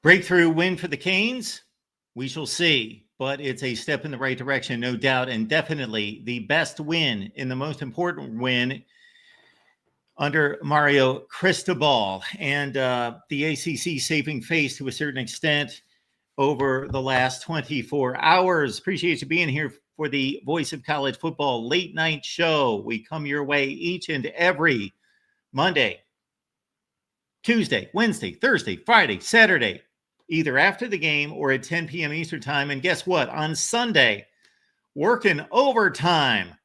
Breakthrough win for the Canes? We shall see, but it's a step in the right direction, no doubt, and definitely the best win in the most important win under Mario Cristobal and the ACC saving face to a certain extent over the last 24 hours. Appreciate you being here for the Voice of College Football late night show. We come your way each and every Monday, Tuesday, Wednesday, Thursday, Friday, Saturday, either after the game or at 10 p.m. Eastern time. And guess what? On Sunday, working overtime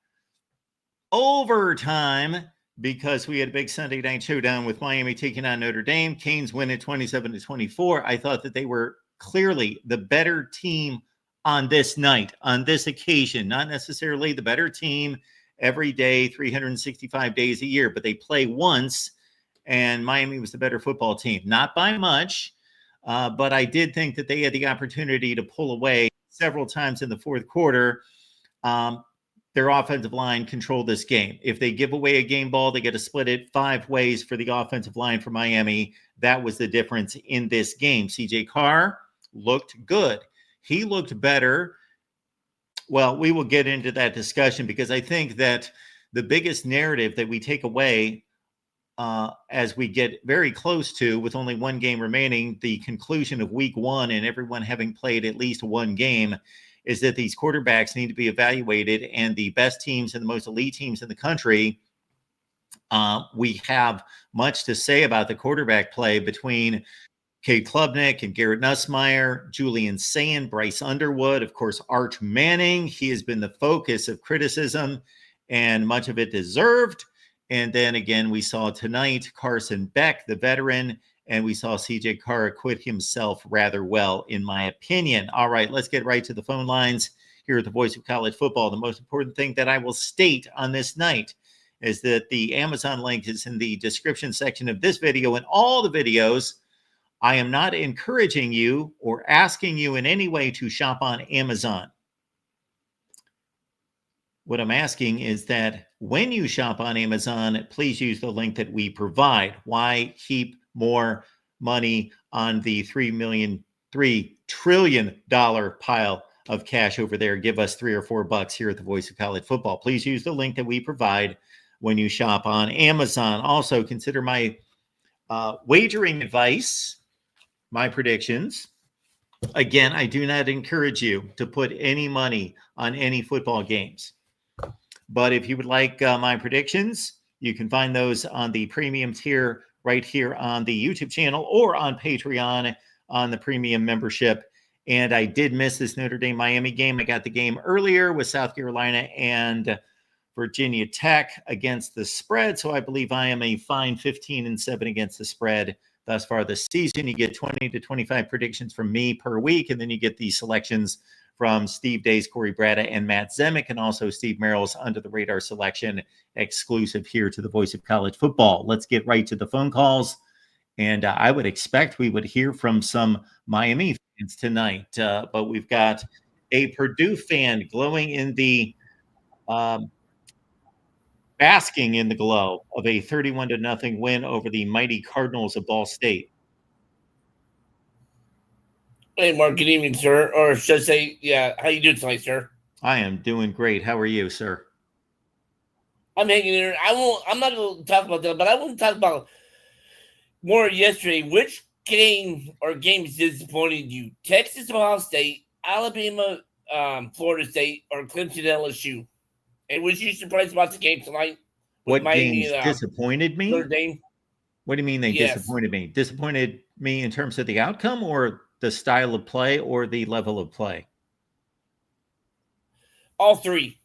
because we had a big Sunday night showdown with Miami taking on Notre Dame. Canes win at 27-24. I thought that they were clearly the better team on this night, on this occasion, not necessarily the better team every day, 365 days a year, but they play once, and Miami was the better football team. Not by much, but I did think that they had the opportunity to pull away several times in the fourth quarter. Their offensive line controlled this game. If they give away a game ball, they get to split it 5 ways for the offensive line for Miami. That was the difference in this game. CJ Carr looked good. He looked better. Well, we will get into that discussion because I think that the biggest narrative that we take away as we get very close to, with only one game remaining, the conclusion of week 1 and everyone having played at least one game, is that these quarterbacks need to be evaluated, and the best teams and the most elite teams in the country, we have much to say about the quarterback play between Cade Klubnik and Garrett Nussmeier, Julian Sayin, Bryce Underwood, of course, Arch Manning. He has been the focus of criticism, and much of it deserved. And then again, we saw tonight Carson Beck, the veteran, and we saw CJ Carr acquit himself rather well, in my opinion. All right, let's get right to the phone lines here at the Voice of College Football. The most important thing that I will state on this night is that the Amazon link is in the description section of this video and all the videos. I am not encouraging you or asking you in any way to shop on Amazon. What I'm asking is that when you shop on Amazon, please use the link that we provide. Why keep more money on the $3 trillion pile of cash over there? Give us $3 or $4 here at the Voice of College Football. Please use the link that we provide when you shop on Amazon. Also, consider my wagering advice, my predictions. Again, I do not encourage you to put any money on any football games. But if you would like my predictions, you can find those on the premium tier right here on the YouTube channel or on Patreon on the premium membership. And I did miss this Notre Dame Miami game. I got the game earlier with South Carolina and Virginia Tech against the spread. So I believe I am a fine 15-7 against the spread thus far this season. You get 20 to 25 predictions from me per week, and then you get the selections from Steve Days, Corey Bratta, and Matt Zemek, and also Steve Merrill's Under the Radar selection, exclusive here to the Voice of College Football. Let's get right to the phone calls, and I would expect we would hear from some Miami fans tonight, but we've got a Purdue fan glowing in the basking in the glow of a 31-0 win over the mighty Cardinals of Ball State. Hey, Mark, good evening, sir. Or should I say, yeah, how you doing tonight, sir? I am doing great. How are you, sir? I'm hanging in there. I'm not going to talk about that, but I want to talk about more yesterday. Which game or games disappointed you? Texas, Ohio State, Alabama, Florida State, or Clemson, LSU? And was you surprised about the game tonight? What games disappointed me? Notre Dame? What do you mean they disappointed me? Disappointed me in terms of the outcome, or the style of play, or the level of play? All three.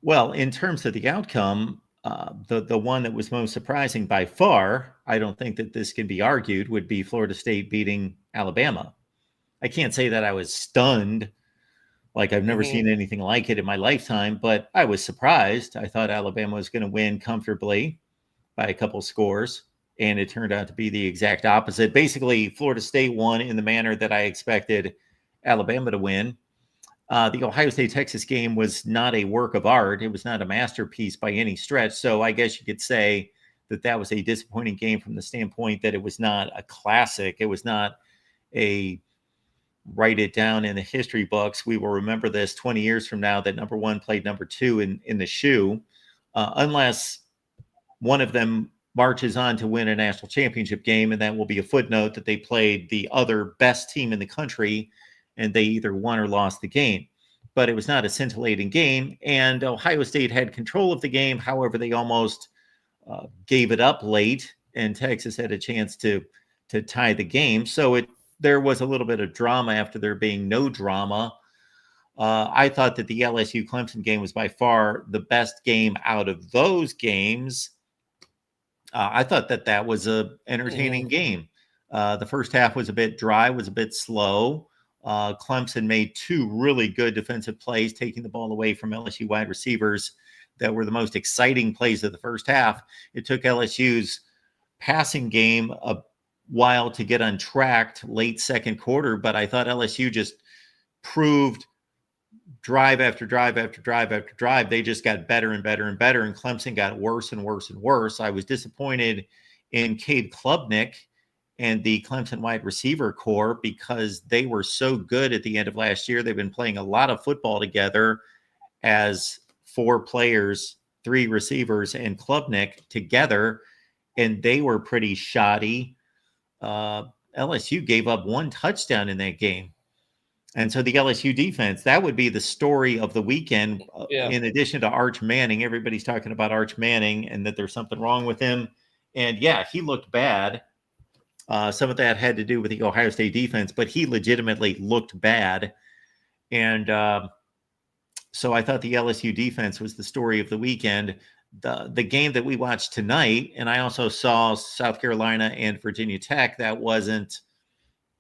Well, in terms of the outcome, the one that was most surprising by far, I don't think that this can be argued, would be Florida State beating Alabama. I can't say that I was stunned, like I've never seen anything like it in my lifetime, but I was surprised. I thought Alabama was going to win comfortably by a couple scores, and it turned out to be the exact opposite. Basically, Florida State won in the manner that I expected Alabama to win. The Ohio State-Texas game was not a work of art. It was not a masterpiece by any stretch. So I guess you could say that that was a disappointing game from the standpoint that it was not a classic. It was not a write it down in the history books. We will remember this 20 years from now that number one played number two in the shoe, unless one of them marches on to win a national championship game, and that will be a footnote that they played the other best team in the country, and they either won or lost the game. But it was not a scintillating game, and Ohio State had control of the game. However, they almost gave it up late, and Texas had a chance to tie the game. So there was a little bit of drama after there being no drama. I thought that the LSU Clemson game was by far the best game out of those games. I thought that was a entertaining game. The first half was a bit dry, was a bit slow. Clemson made two really good defensive plays, taking the ball away from LSU wide receivers that were the most exciting plays of the first half. It took LSU's passing game a while to get untracked late second quarter, but I thought LSU just proved drive after drive after drive after drive. They just got better and better and better, and Clemson got worse and worse and worse. I was disappointed in Cade Klubnik and the Clemson wide receiver core because they were so good at the end of last year. They've been playing a lot of football together as four players, three receivers, and Klubnik together, and they were pretty shoddy. LSU gave up one touchdown in that game. And so the LSU defense, that would be the story of the weekend. In addition to Arch Manning, everybody's talking about Arch Manning and that there's something wrong with him. And yeah, he looked bad. Some of that had to do with the Ohio State defense, but he legitimately looked bad. And so I thought the LSU defense was the story of the weekend. The game that we watched tonight, and I also saw South Carolina and Virginia Tech, that wasn't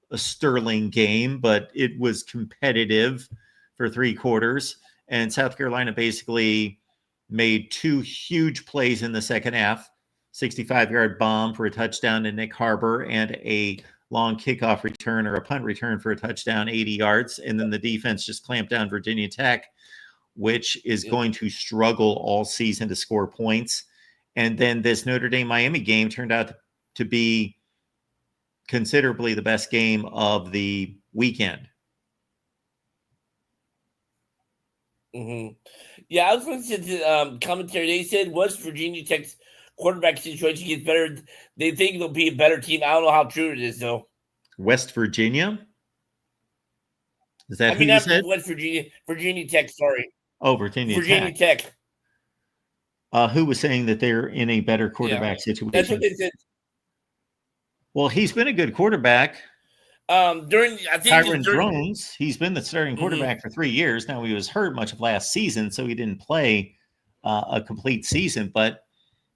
a sterling game, but it was competitive for three quarters. And South Carolina basically made two huge plays in the second half, 65-yard bomb for a touchdown to Nick Harbor and a long kickoff return or a punt return for a touchdown, 80 yards. And then the defense just clamped down Virginia Tech, which is going to struggle all season to score points. And then this Notre Dame Miami game turned out to be considerably the best game of the weekend. Yeah, I was listening to the commentary. They said West Virginia Tech's quarterback situation gets better. They think they'll be a better team. I don't know how true it is, though. West Virginia? Is that who you said? West Virginia. Virginia Tech, sorry. Oh, Virginia Tech. Who was saying that they're in a better quarterback situation? That's what they said. Well, he's been a good quarterback. Tyron Drones, he's been the starting quarterback for 3 years. Now, he was hurt much of last season, so he didn't play a complete season. But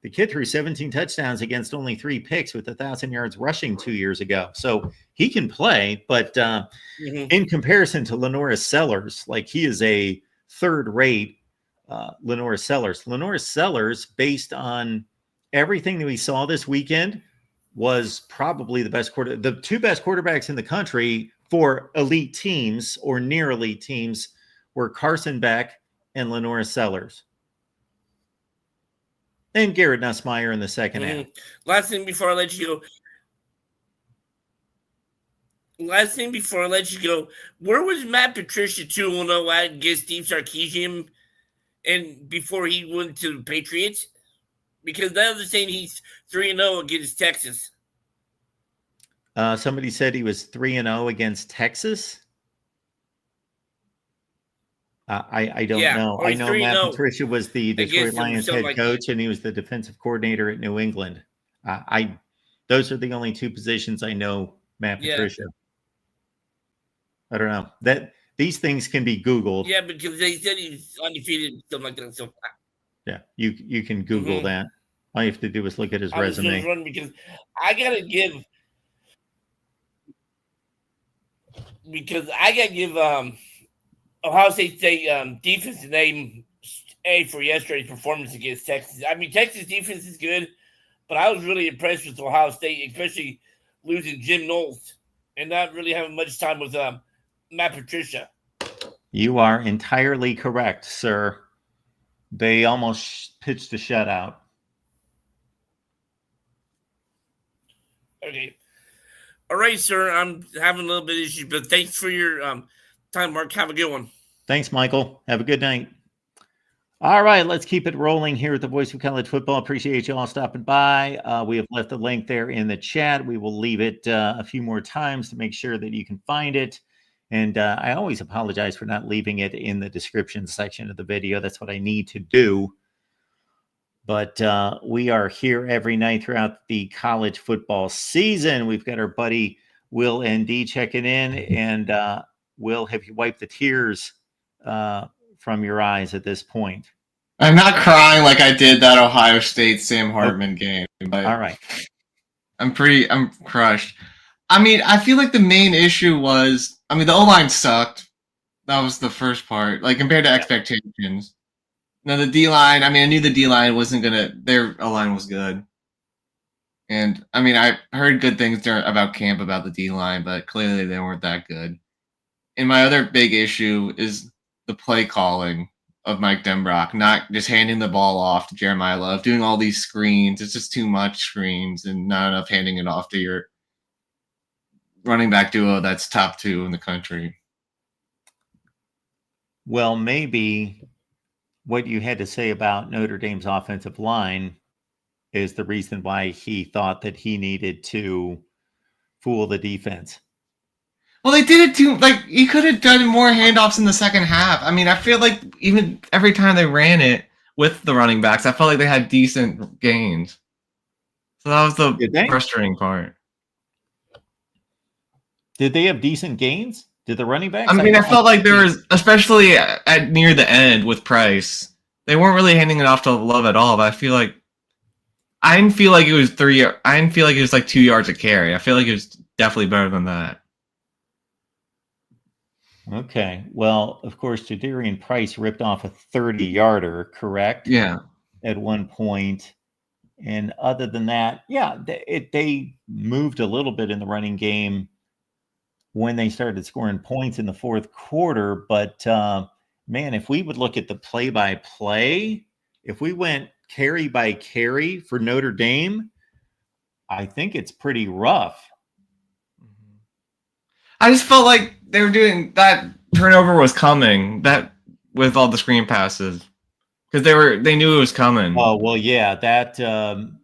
the kid threw 17 touchdowns against only 3 picks with 1,000 yards rushing 2 years ago. So he can play, but in comparison to Lenoris Sellers, like he is a third-rate Lenoris Sellers. Lenoris Sellers, based on everything that we saw this weekend, was probably the two best quarterbacks in the country for elite teams or near elite teams were Carson Beck and Lenoris Sellers. And Garrett Nussmeier in the second half. Last thing before I let you go, where was Matt Patricia 2-0 against Steve Sarkisian and before he went to the Patriots? Because now they're saying he's 3-0 against Texas. Somebody said he was 3-0 against Texas. I don't know. I know Matt Patricia was the Detroit Lions head coach, and he was the defensive coordinator at New England. Those are the only two positions I know Matt Patricia. I don't know. That these things can be Googled. Yeah, because they said he's undefeated, something like that. So yeah, you can Google that. All you have to do is look at his resume. Because I gotta give Ohio State defense name A for yesterday's performance against Texas. I mean, Texas defense is good, but I was really impressed with Ohio State, especially losing Jim Knowles and not really having much time with Matt Patricia. You are entirely correct, sir. They almost pitched a shutout. Okay. All right, sir. I'm having a little bit of issues, but thanks for your time, Mark. Have a good one. Thanks, Michael. Have a good night. All right, let's keep it rolling here at the Voice of College Football. Appreciate you all stopping by. We have left the link there in the chat. We will leave it a few more times to make sure that you can find it. And I always apologize for not leaving it in the description section of the video. That's what I need to do. But we are here every night throughout the college football season. We've got our buddy Will ND checking in. And Will, have you wiped the tears from your eyes at this point? I'm not crying like I did that Ohio State Sam Hartman game, but all right. I'm crushed. I mean, I feel like the main issue was, the O-line sucked. That was the first part, like compared to expectations. Now the D-line, I knew the D-line wasn't their O-line was good. And I heard good things about camp about the D-line, but clearly they weren't that good. And my other big issue is the play calling of Mike Denbrock, not just handing the ball off to Jeremiah Love, doing all these screens. It's just too much screens and not enough handing it off to your running back duo that's top 2 in the country. Well, maybe what you had to say about Notre Dame's offensive line is the reason why he thought that he needed to fool the defense. Well, they did it too. Like, he could have done more handoffs in the second half. I feel like even every time they ran it with the running backs, I felt like they had decent gains. So that was the frustrating part. Did they have decent gains? Did the running backs? I felt like there was, especially at near the end with Price, they weren't really handing it off to Love at all. But I didn't feel like it was 3. I didn't feel like it was like 2 yards a carry. I feel like it was definitely better than that. Okay. Well, of course, Jadarian Price ripped off a 30-yarder, correct? Yeah. At one point. And other than that, they moved a little bit in the running game when they started scoring points in the fourth quarter. But, man, if we would look at the play-by-play, if we went carry by carry for Notre Dame, I think it's pretty rough. I just felt like they were doing that turnover was coming, that with all the screen passes, because they knew it was coming. Oh, well, yeah, that and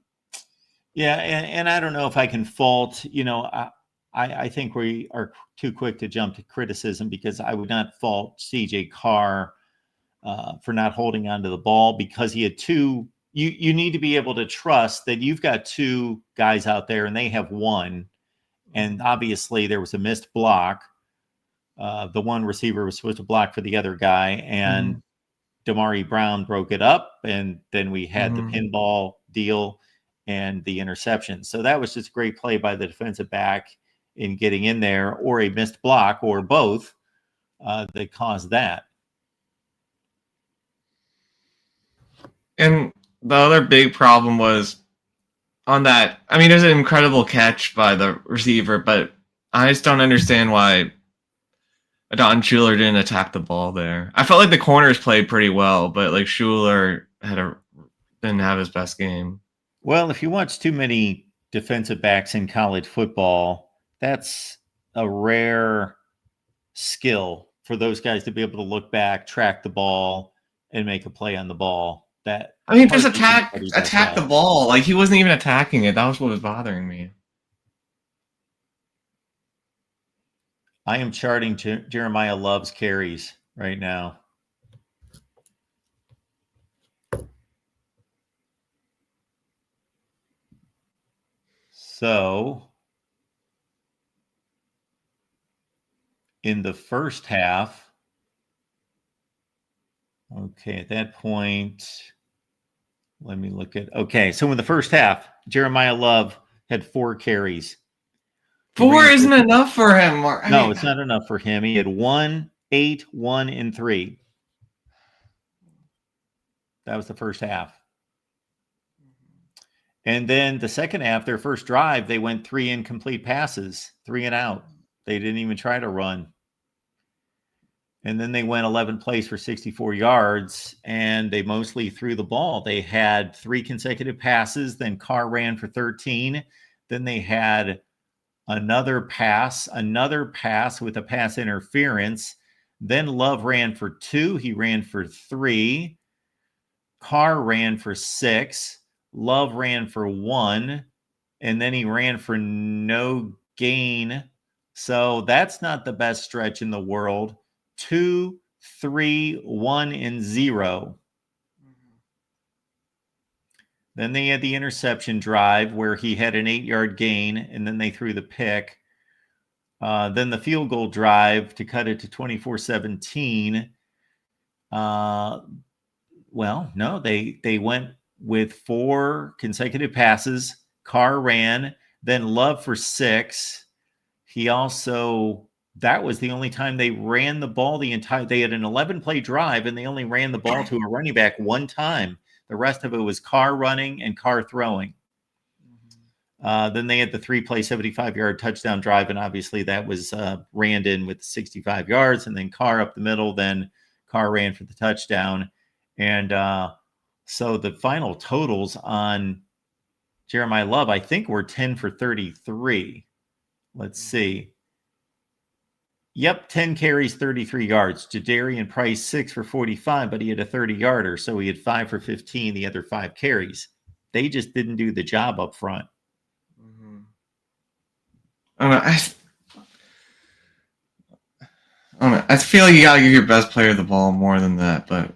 I don't know if I can fault, I think we are too quick to jump to criticism, because I would not fault CJ Carr for not holding onto the ball, because he had two. You need to be able to trust that you've got 2 guys out there and they have 1. And obviously there was a missed block. The one receiver was supposed to block for the other guy, and Damari Brown broke it up. And then we had the pinball deal and the interception. So that was just a great play by the defensive back in getting in there, or a missed block, or both that caused that. And the other big problem was on that. There's an incredible catch by the receiver, but I just don't understand why Don Schuler didn't attack the ball there. I felt like the corners played pretty well, but like Schuler didn't have his best game. Well, if you watch too many defensive backs in college football, that's a rare skill for those guys to be able to look back, track the ball, and make a play on the ball. Just attack the ball. Like, he wasn't even attacking it. That was what was bothering me. I am charting Jeremiah Love's carries right now. So in the first half, okay, at that point, let me look at, okay, so in the first half, Jeremiah Love had 4 carries. 4 isn't enough for him. No, it's not enough for him. He had 1, 8, 1, and 3. That was the first half. And then the second half, their first drive, they went 3 incomplete passes, 3 and out. They didn't even try to run. And then they went 11 plays for 64 yards, and they mostly threw the ball. They had 3 consecutive passes. Then Carr ran for 13. Then they had another pass with a pass interference. Then Love ran for 2. He ran for 3. Carr ran for 6. Love ran for 1. And then he ran for no gain. So that's not the best stretch in the world. 2, 3, 1, and 0. Then they had the interception drive where he had an 8-yard gain, and then they threw the pick. Then the field goal drive to cut it to 24-17. Well, no, they went with 4 consecutive passes. Carr ran, then Love for 6. He also, that was the only time they ran the ball they had an 11-play drive, and they only ran the ball to a running back one time. The rest of it was Carr running and Carr throwing. Then they had the 3-play 75-yard touchdown drive, and obviously that was ran in with 65 yards, and then Carr up the middle, then Carr ran for the touchdown. And so the final totals on Jeremiah Love, I think, were 10 for 33. Let's see. Yep, 10 carries, 33 yards. Jadarian Price, 6 for 45, but he had a 30-yarder, so he had 5 for 15, the other 5 carries. They just didn't do the job up front. I don't know. I feel like you gotta give your best player the ball more than that, but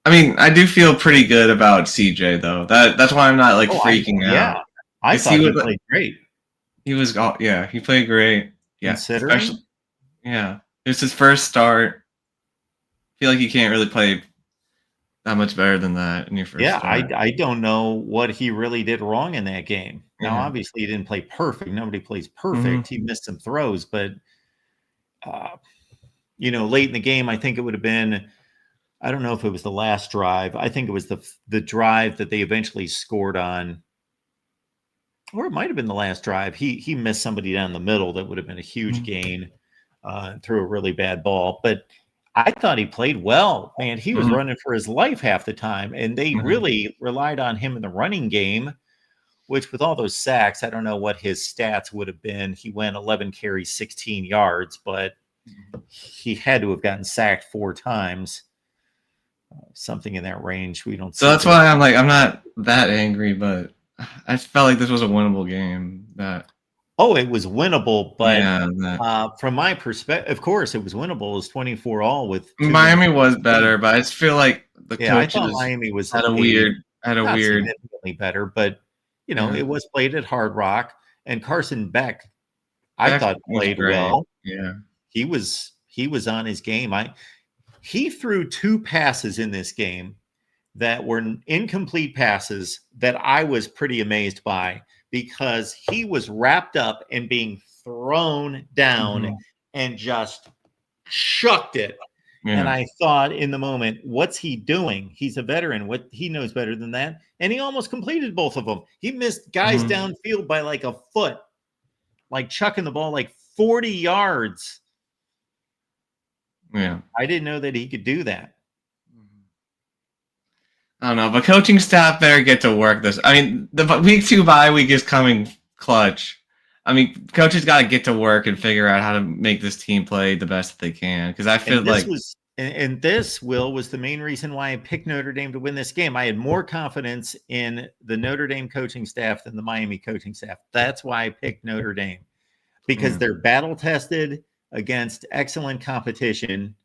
I mean, I do feel pretty good about CJ though. That's why I'm not freaking out. Yeah, I thought he played great. He was, he played great. Yeah, considering. Especially, yeah, it was his first start. I feel like you can't really play that much better than that in your first start. I don't know what he really did wrong in that game. Now, obviously, he didn't play perfect. Nobody plays perfect. He missed some throws, but late in the game, I think it would have been, I don't know if it was the last drive. I think it was the drive that they eventually scored on, or it might have been the last drive. He missed somebody down the middle that would have been a huge gain, threw a really bad ball. But I thought he played well, man. He was running for his life half the time, and they really relied on him in the running game, which with all those sacks, I don't know what his stats would have been. He went 11 carries, 16 yards, but he had to have gotten sacked 4 times. Something in that range. We don't. So that's why I'm not that angry, but I felt like this was a winnable game. It was winnable, but from my perspective, of course, it was winnable. It was 24-all with Miami was better, but I just feel like the coaches I thought Miami was significantly better, but it was played at Hard Rock, and Carson Beck, I thought played well. Yeah, he was on his game. He threw 2 passes in this game that were incomplete passes that I was pretty amazed by, because he was wrapped up and being thrown down and just shucked it. Yeah. And I thought in the moment, what's he doing? He's a veteran. What he knows better than that. And he almost completed both of them. He missed guys downfield by like a foot, like chucking the ball like 40 yards. Yeah. I didn't know that he could do that. I don't know, but coaching staff better get to work this. I mean, the week 2 bye week is coming clutch. I mean, coaches got to get to work and figure out how to make this team play the best that they can. Because I feel this, Will, was the main reason why I picked Notre Dame to win this game. I had more confidence in the Notre Dame coaching staff than the Miami coaching staff. That's why I picked Notre Dame, because they're battle tested against excellent competition.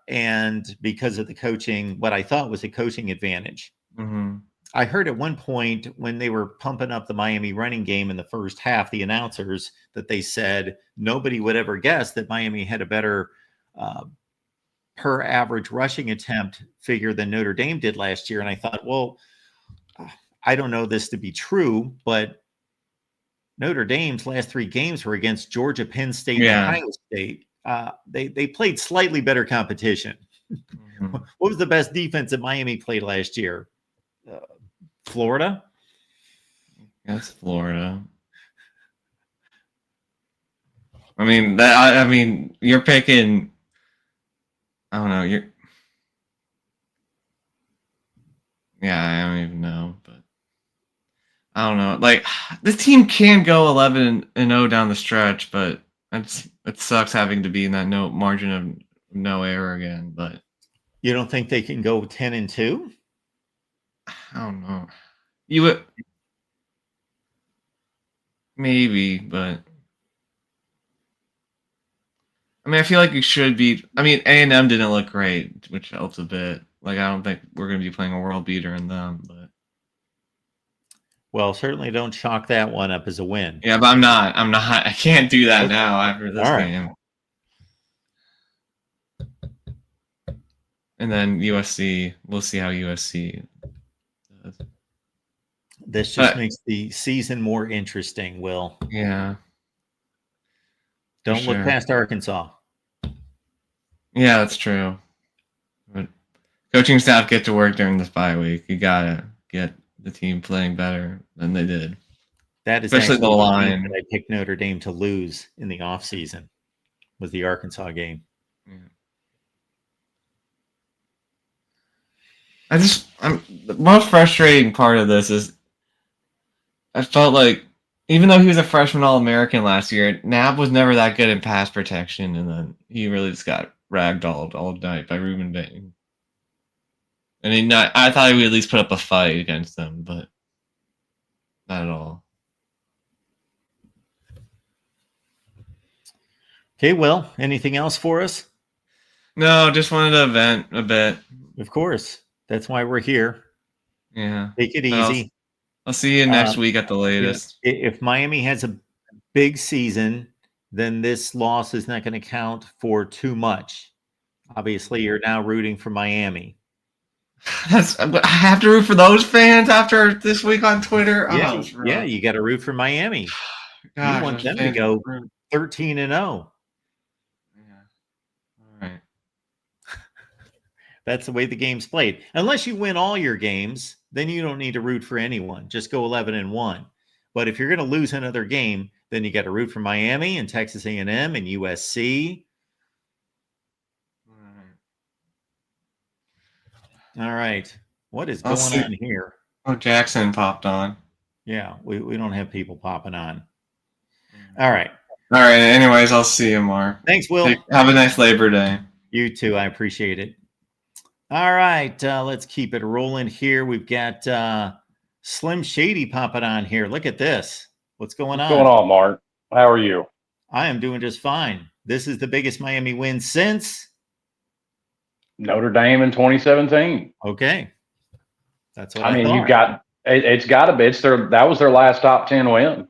And because of the coaching, what I thought was a coaching advantage. I heard at one point when they were pumping up the Miami running game in the first half, the announcers, that they said nobody would ever guess that Miami had a better per average rushing attempt figure than Notre Dame did last year. And I thought, well, I don't know this to be true, but Notre Dame's last 3 games were against Georgia, Penn State, and Ohio State. They played slightly better competition. What was the best defense that Miami played last year? Florida? That's Florida. I mean, you're picking. I don't know. I don't even know, but I don't know. Like this team can go 11-0 down the stretch, but it sucks having to be in that no margin of no error again. But You don't think they can go 10-2? I don't know. You would maybe, but I mean, I feel like you should be. I mean, A&M didn't look great, which helps a bit. Like, I don't think we're going to be playing a world beater in them, but Well, certainly don't chalk that one up as a win. yeah, but I'm not. I can't do that Okay. now after this All right. game. And then USC, we'll see how USC does. This just makes the season more interesting, Will. Yeah. Don't look sure. past Arkansas. Yeah, that's true. But coaching staff get to work during this bye week. You gotta get the team playing better than they did. That is Especially actually the the line. game that I picked Notre Dame to lose in the offseason was the Arkansas game. Yeah. The most frustrating part of this is I felt like even though he was a freshman All-American last year, Knapp was never that good in pass protection, and then he really just got ragdolled all night by Ruben Bain. And I thought he would at least put up a fight against them, but not at all. Okay, Will, anything else for us? No, just wanted to vent a bit. Of course. That's why we're here. Yeah. Take it easy. I'll see you next week at the latest. If Miami has a big season, then this loss is not going to count for too much. Obviously, you're now rooting for Miami. I have to root for those fans after this week on Twitter. Yeah, you got to root for Miami. Gosh, you want them to go 13-0. Yeah. All right. That's the way the game's played. Unless you win all your games, then you don't need to root for anyone. Just go 11-1. But if you're going to lose another game, then you got to root for Miami and Texas A&M and USC. All right. What is going on here? Oh, Jackson popped on. Yeah, we don't have people popping on. All right. All right. Anyways, I'll see you, Mark. Thanks, Will. Have a nice Labor Day. You too. I appreciate it. All right. Let's keep it rolling here. We've got Slim Shady popping on here. Look at this. What's going on? What's going on, Mark? How are you? I am doing just fine. This is the biggest Miami win since Notre Dame in 2017. Okay. That's what I mean, thought. you've got it's got to be. That was their last top 10 win,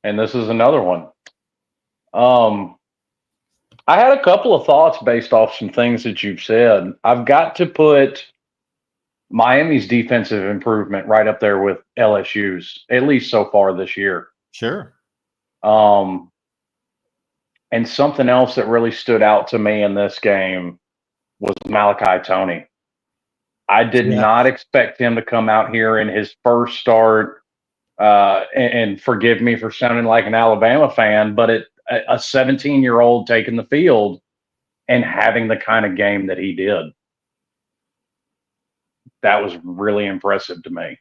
and this is another one. I had a couple of thoughts based off some things that you've said. I've got to put Miami's defensive improvement right up there with LSU's, at least so far this year. Sure. And something else that really stood out to me in this game was Malachi Toney. I did not expect him to come out here in his first start, and forgive me for sounding like an Alabama fan, but a 17-year-old taking the field and having the kind of game that he did. That was really impressive to me.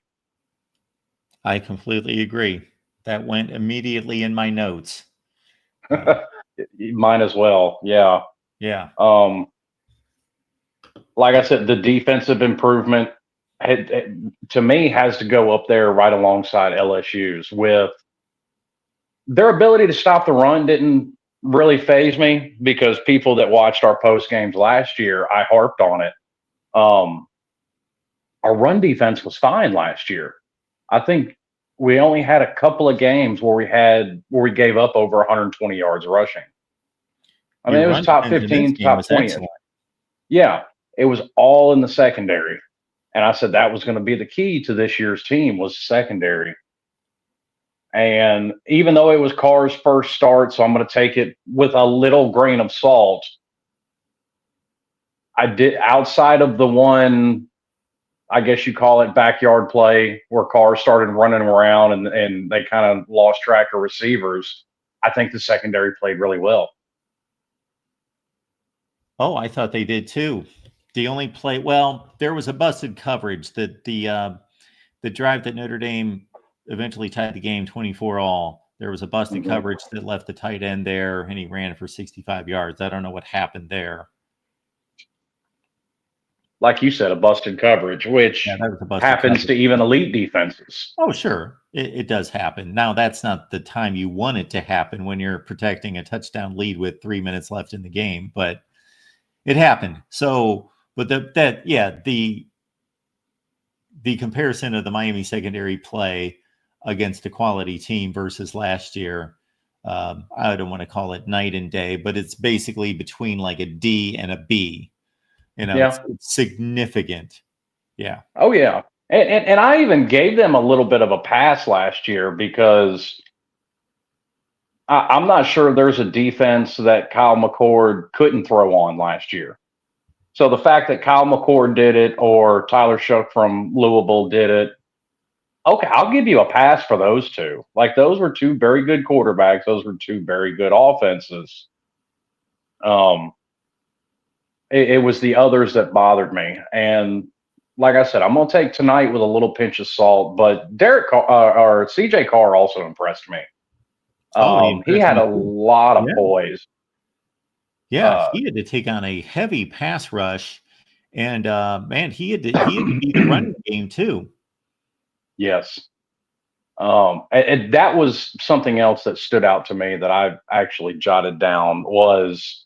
I completely agree. That went immediately in my notes. Mine as well. Yeah. Yeah. Like I said, the defensive improvement to me has to go up there right alongside LSU's. With their ability to stop the run didn't really faze me, because people that watched our post games last year, I harped on it. Our run defense was fine last year. I think we only had a couple of games where we gave up over 120 yards rushing. I mean, it was top 15, top 20. Yeah, it was all in the secondary. And I said that was going to be the key to this year's team, was secondary. And even though it was Carr's first start, so I'm going to take it with a little grain of salt, I did, outside of the one, I guess you call it backyard play, where Carr started running around and they kind of lost track of receivers, I think the secondary played really well. Oh, I thought they did too. The only play, well, there was a busted coverage that the drive that Notre Dame eventually tied the game 24-all. There was a busted Mhm. coverage that left the tight end there, and he ran for 65 yards. I don't know what happened there. Like you said, a busted coverage, which Yeah, that was a busted happens coverage. to even elite defenses. Oh, sure. It does happen. Now, that's not the time you want it to happen when you're protecting a touchdown lead with 3 minutes left in the game, but it happened. So, but the comparison of the Miami secondary play against a quality team versus last year, I don't want to call it night and day, but it's basically between like a D and a B. It's Yeah. significant. Yeah. Oh yeah. And I even gave them a little bit of a pass last year because I'm not sure there's a defense that Kyle McCord couldn't throw on last year. So the fact that Kyle McCord did it or Tyler Shook from Louisville did it, okay, I'll give you a pass for those two. Like those were two very good quarterbacks. Those were two very good offenses. It was the others that bothered me. And like I said, I'm going to take tonight with a little pinch of salt. But Derek Carr, or CJ Carr also impressed me. He He impressed had me a too. lot of Yeah. poise. Yeah, he had to take on a heavy pass rush, and man, he had to beat the running game too. Yes. And that was something else that stood out to me that I actually jotted down was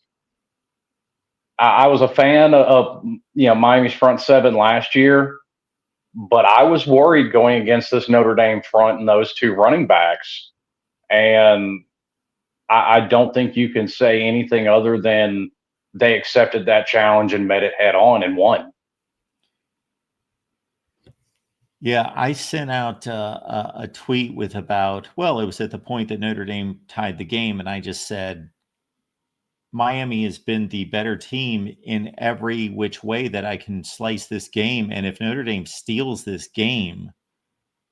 I was a fan of Miami's front seven last year, but I was worried going against this Notre Dame front and those two running backs. And I don't think you can say anything other than they accepted that challenge and met it head on and won. Yeah, I sent out a tweet with it was at the point that Notre Dame tied the game, and I just said, Miami has been the better team in every which way that I can slice this game. And if Notre Dame steals this game,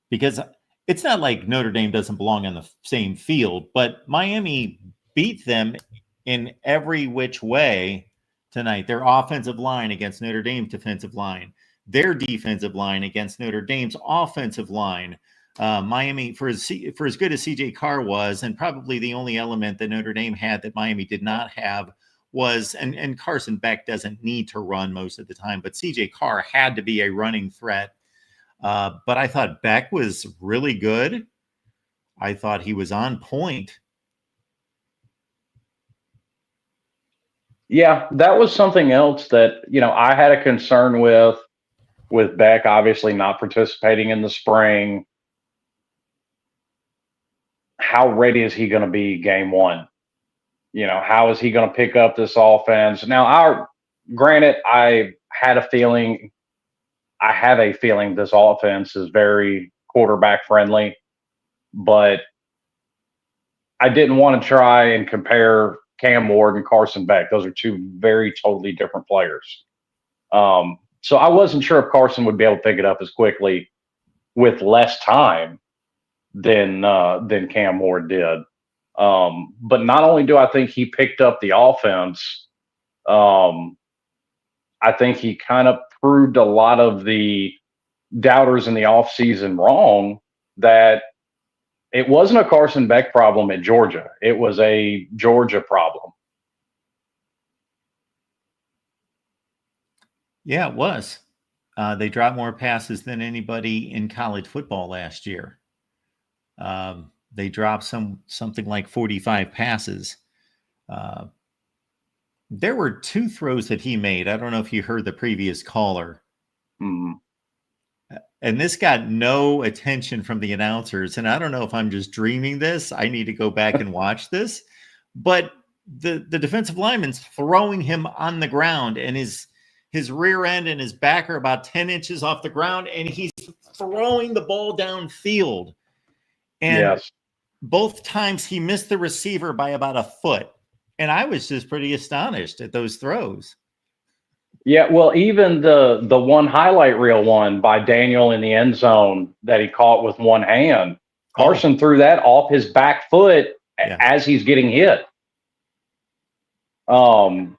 because it's not like Notre Dame doesn't belong on the same field, but Miami beat them in every which way tonight. Their offensive line against Notre Dame's defensive line, their defensive line against Notre Dame's offensive line. Miami, for as good as CJ Carr was, and probably the only element that Notre Dame had that Miami did not have was, and Carson Beck doesn't need to run most of the time, but CJ Carr had to be a running threat. But I thought Beck was really good. I thought he was on point. Yeah, that was something else that, I had a concern with Beck obviously not participating in the spring. How ready is he going to be game one? How is he going to pick up this offense? Now, granted, I have a feeling this offense is very quarterback friendly, but I didn't want to try and compare Cam Ward and Carson Beck. Those are two very totally different players. So I wasn't sure if Carson would be able to pick it up as quickly with less time than Cam Ward did. But not only do I think he picked up the offense, I think he kind of proved a lot of the doubters in the offseason wrong, that it wasn't a Carson Beck problem at Georgia. It was a Georgia problem. Yeah, it was. They dropped more passes than anybody in college football last year. They dropped something like 45 passes. There were two throws that he made. I don't know if you heard the previous caller. Mm-hmm. And this got no attention from the announcers. And I don't know if I'm just dreaming this. I need to go back and watch this. But the defensive lineman's throwing him on the ground, and his rear end and his back are about 10 inches off the ground, and he's throwing the ball downfield. And Yes. both times he missed the receiver by about a foot. And I was just pretty astonished at those throws. Yeah, well, even the one highlight reel one by Daniel in the end zone that he caught with one hand, Carson threw that off his back foot as he's getting hit. Now,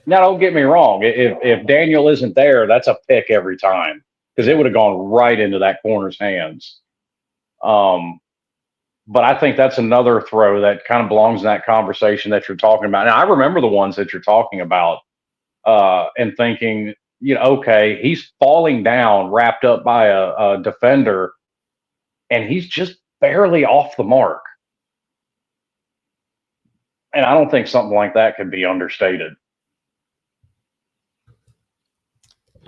don't get me wrong. If Daniel isn't there, that's a pick every time, because it would have gone right into that corner's hands. But I think that's another throw that kind of belongs in that conversation that you're talking about. And I remember the ones that you're talking about, and thinking, okay, he's falling down, wrapped up by a defender, and he's just barely off the mark. And I don't think something like that could be understated.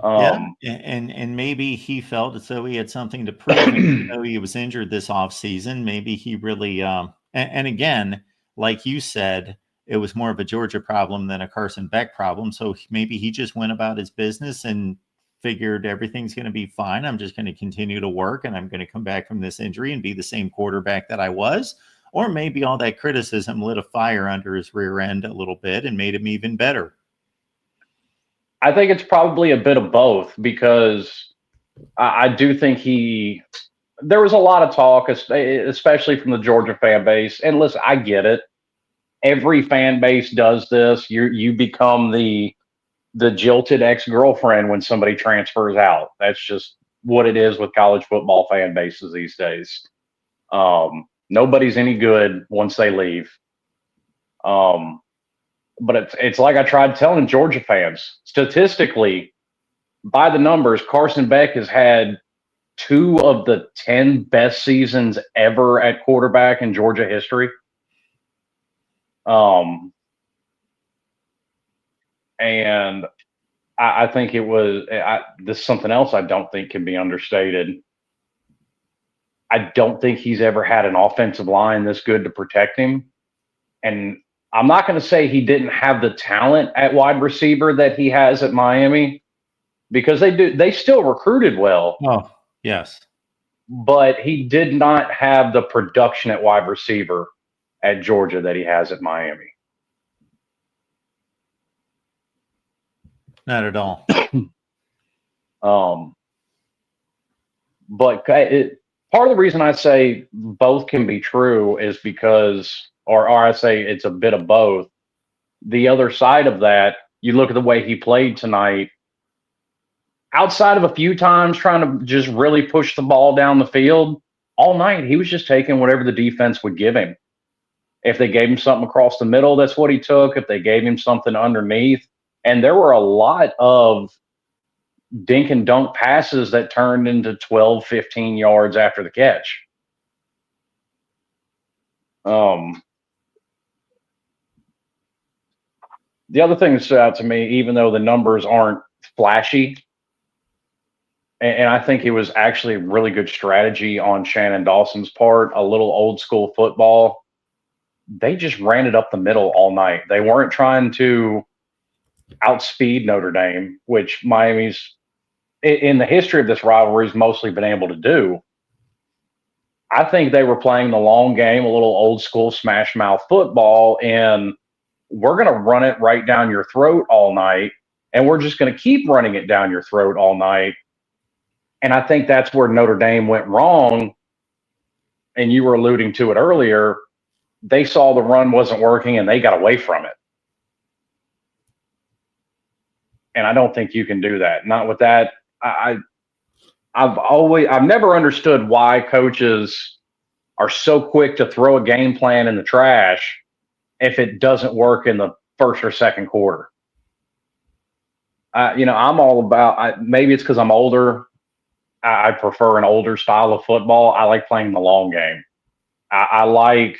And maybe he felt as though he had something to prove, even though he was injured this offseason. Maybe he really, and again, like you said, it was more of a Georgia problem than a Carson Beck problem. So maybe he just went about his business and figured everything's going to be fine. I'm just going to continue to work, and I'm going to come back from this injury and be the same quarterback that I was. Or maybe all that criticism lit a fire under his rear end a little bit and made him even better. I think it's probably a bit of both, because I do think there was a lot of talk, especially from the Georgia fan base. And listen, I get it. Every fan base does this. You become the jilted ex-girlfriend when somebody transfers out. That's just what it is with college football fan bases these days. Nobody's any good once they leave. But it's like I tried telling Georgia fans. Statistically, by the numbers, Carson Beck has had 2 of the 10 best seasons ever at quarterback in Georgia history. And I think it was this is something else I don't think can be understated. I don't think he's ever had an offensive line this good to protect him. And I'm not going to say he didn't have the talent at wide receiver that he has at Miami, because they still recruited well. Oh, yes. But he did not have the production at wide receiver at Georgia that he has at Miami. Not at all. But part of the reason I say both can be true is because, or I say it's a bit of both. The other side of that, you look at the way he played tonight. Outside of a few times trying to just really push the ball down the field, all night he was just taking whatever the defense would give him. If they gave him something across the middle, that's what he took. If they gave him something underneath, and there were a lot of dink and dunk passes that turned into 12, 15 yards after the catch. The other thing that stood out to me, even though the numbers aren't flashy, and I think it was actually a really good strategy on Shannon Dawson's part, a little old school football. They just ran it up the middle all night. They weren't trying to outspeed Notre Dame, which Miami's, in the history of this rivalry, has mostly been able to do. I think they were playing the long game, a little old school smash mouth football, and we're going to run it right down your throat all night, and we're just going to keep running it down your throat all night. And I think that's where Notre Dame went wrong. And you were alluding to it earlier. They saw the run wasn't working and they got away from it. And I don't think you can do that. Not with that. I've never understood why coaches are so quick to throw a game plan in the trash if it doesn't work in the first or second quarter. I'm all about, maybe it's because I'm older. I prefer an older style of football. I like playing the long game. I like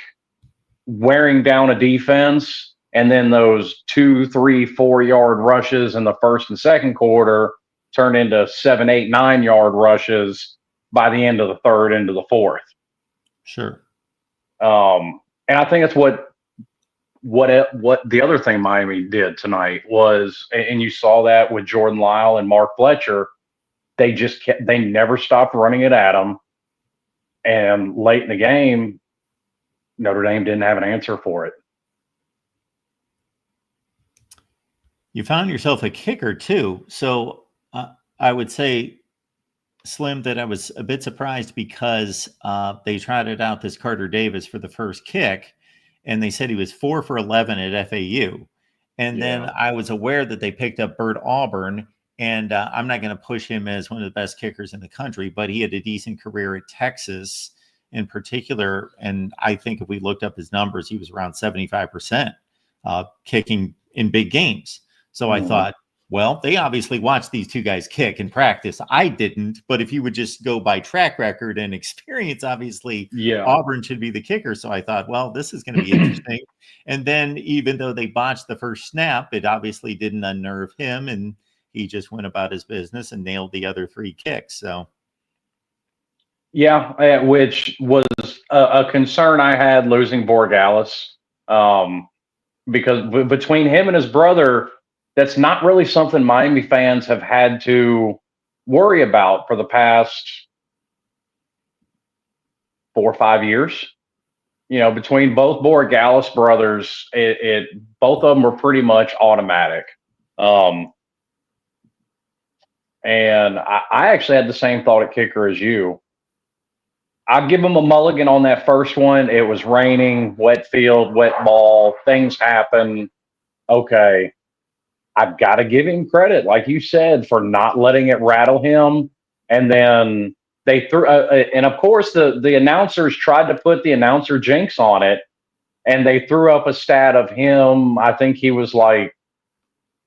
wearing down a defense, and then those 2, 3, 4 yard rushes in the first and second quarter turn into 7, 8, 9 yard rushes by the end of the third into the fourth. Sure. And I think that's what the other thing Miami did tonight was, and you saw that with Jordan Lyle and Mark Fletcher. They never stopped running it at them. And late in the game, Notre Dame didn't have an answer for it. You found yourself a kicker too. So I would say, Slim, that I was a bit surprised because they trotted out this Carter Davis for the first kick, and they said he was 4 for 11 at FAU. And then I was aware that they picked up Bert Auburn. And I'm not going to push him as one of the best kickers in the country, but he had a decent career at Texas. in particular. And I think if we looked up his numbers, he was around 75% kicking in big games. So I thought, well, they obviously watched these two guys kick in practice. I didn't, but if you would just go by track record and experience, obviously Auburn should be the kicker. So I thought, well, this is going to be interesting. And then even though they botched the first snap, it obviously didn't unnerve him, and he just went about his business and nailed the other 3 kicks. So yeah, which was a concern I had losing Borgalis, because between him and his brother, that's not really something Miami fans have had to worry about for the past 4 or 5 years. Between both Borgalis brothers, both of them were pretty much automatic. And I actually had the same thought at kicker as you. I'd give him a mulligan on that first one. It was raining, wet field, wet ball, things happen. Okay. I've got to give him credit, like you said, for not letting it rattle him. And then they threw, and of course, the announcers tried to put the announcer jinx on it, and they threw up a stat of him. I think he was like,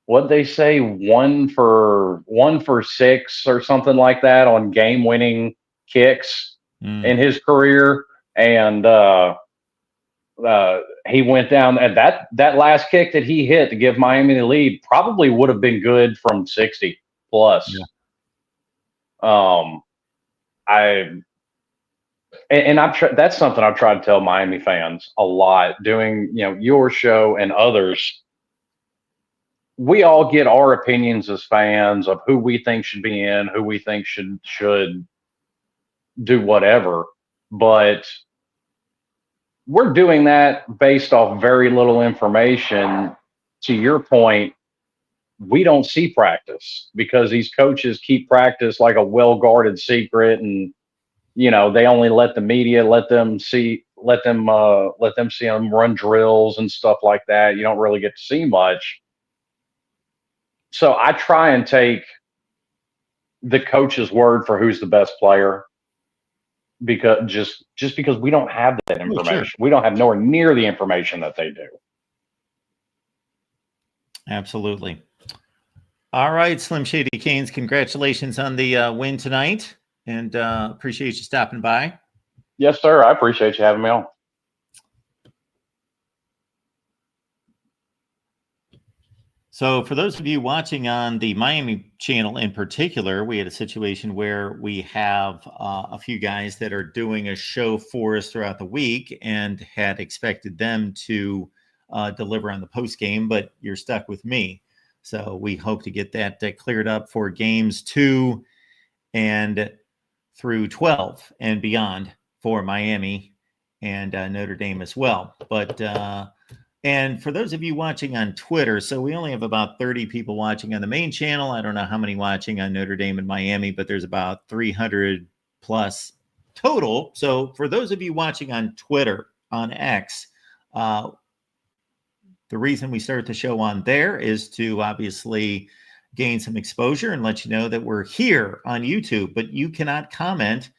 what'd they say, 1 for 6 or something like that on game-winning kicks in his career, and he went down, and that last kick that he hit to give Miami the lead probably would have been good from 60 plus. Yeah. That's something I've tried to tell Miami fans a lot, doing your show and others. We all get our opinions as fans of who we think should be in, who we think should do whatever, but we're doing that based off very little information. To your point, we don't see practice because these coaches keep practice like a well-guarded secret, and they only let the media let them see them run drills and stuff like that. You don't really get to see much. So I try and take the coach's word for who's the best player, because just because we don't have that information. Sure. We don't have nowhere near the information that they do. Absolutely. All right, Slim Shady Canes, congratulations on the win tonight, and appreciate you stopping by. Yes, sir. I appreciate you having me on. So for those of you watching on the Miami channel in particular, we had a situation where we have a few guys that are doing a show for us throughout the week and had expected them to deliver on the post game, but you're stuck with me. So we hope to get that cleared up for games 2 and through 12 and beyond for Miami and Notre Dame as well. But and for those of you watching on Twitter, so we only have about 30 people watching on the main channel. I don't know how many watching on Notre Dame and Miami, but there's about 300 plus total. So for those of you watching on Twitter, on X, the reason we start the show on there is to obviously gain some exposure and let you know that we're here on YouTube, but you cannot comment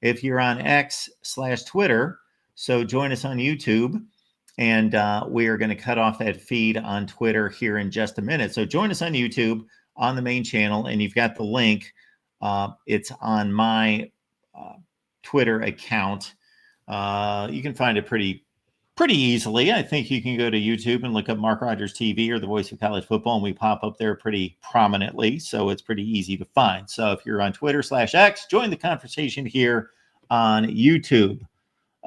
if you're on X/Twitter. So join us on YouTube. And we are going to cut off that feed on Twitter here in just a minute. So join us on YouTube on the main channel, and you've got the link. It's on my Twitter account. You can find it pretty easily. I think you can go to YouTube and look up Mark Rogers TV or the Voice of College Football, and we pop up there pretty prominently. So it's pretty easy to find. So if you're on Twitter/X, join the conversation here on YouTube.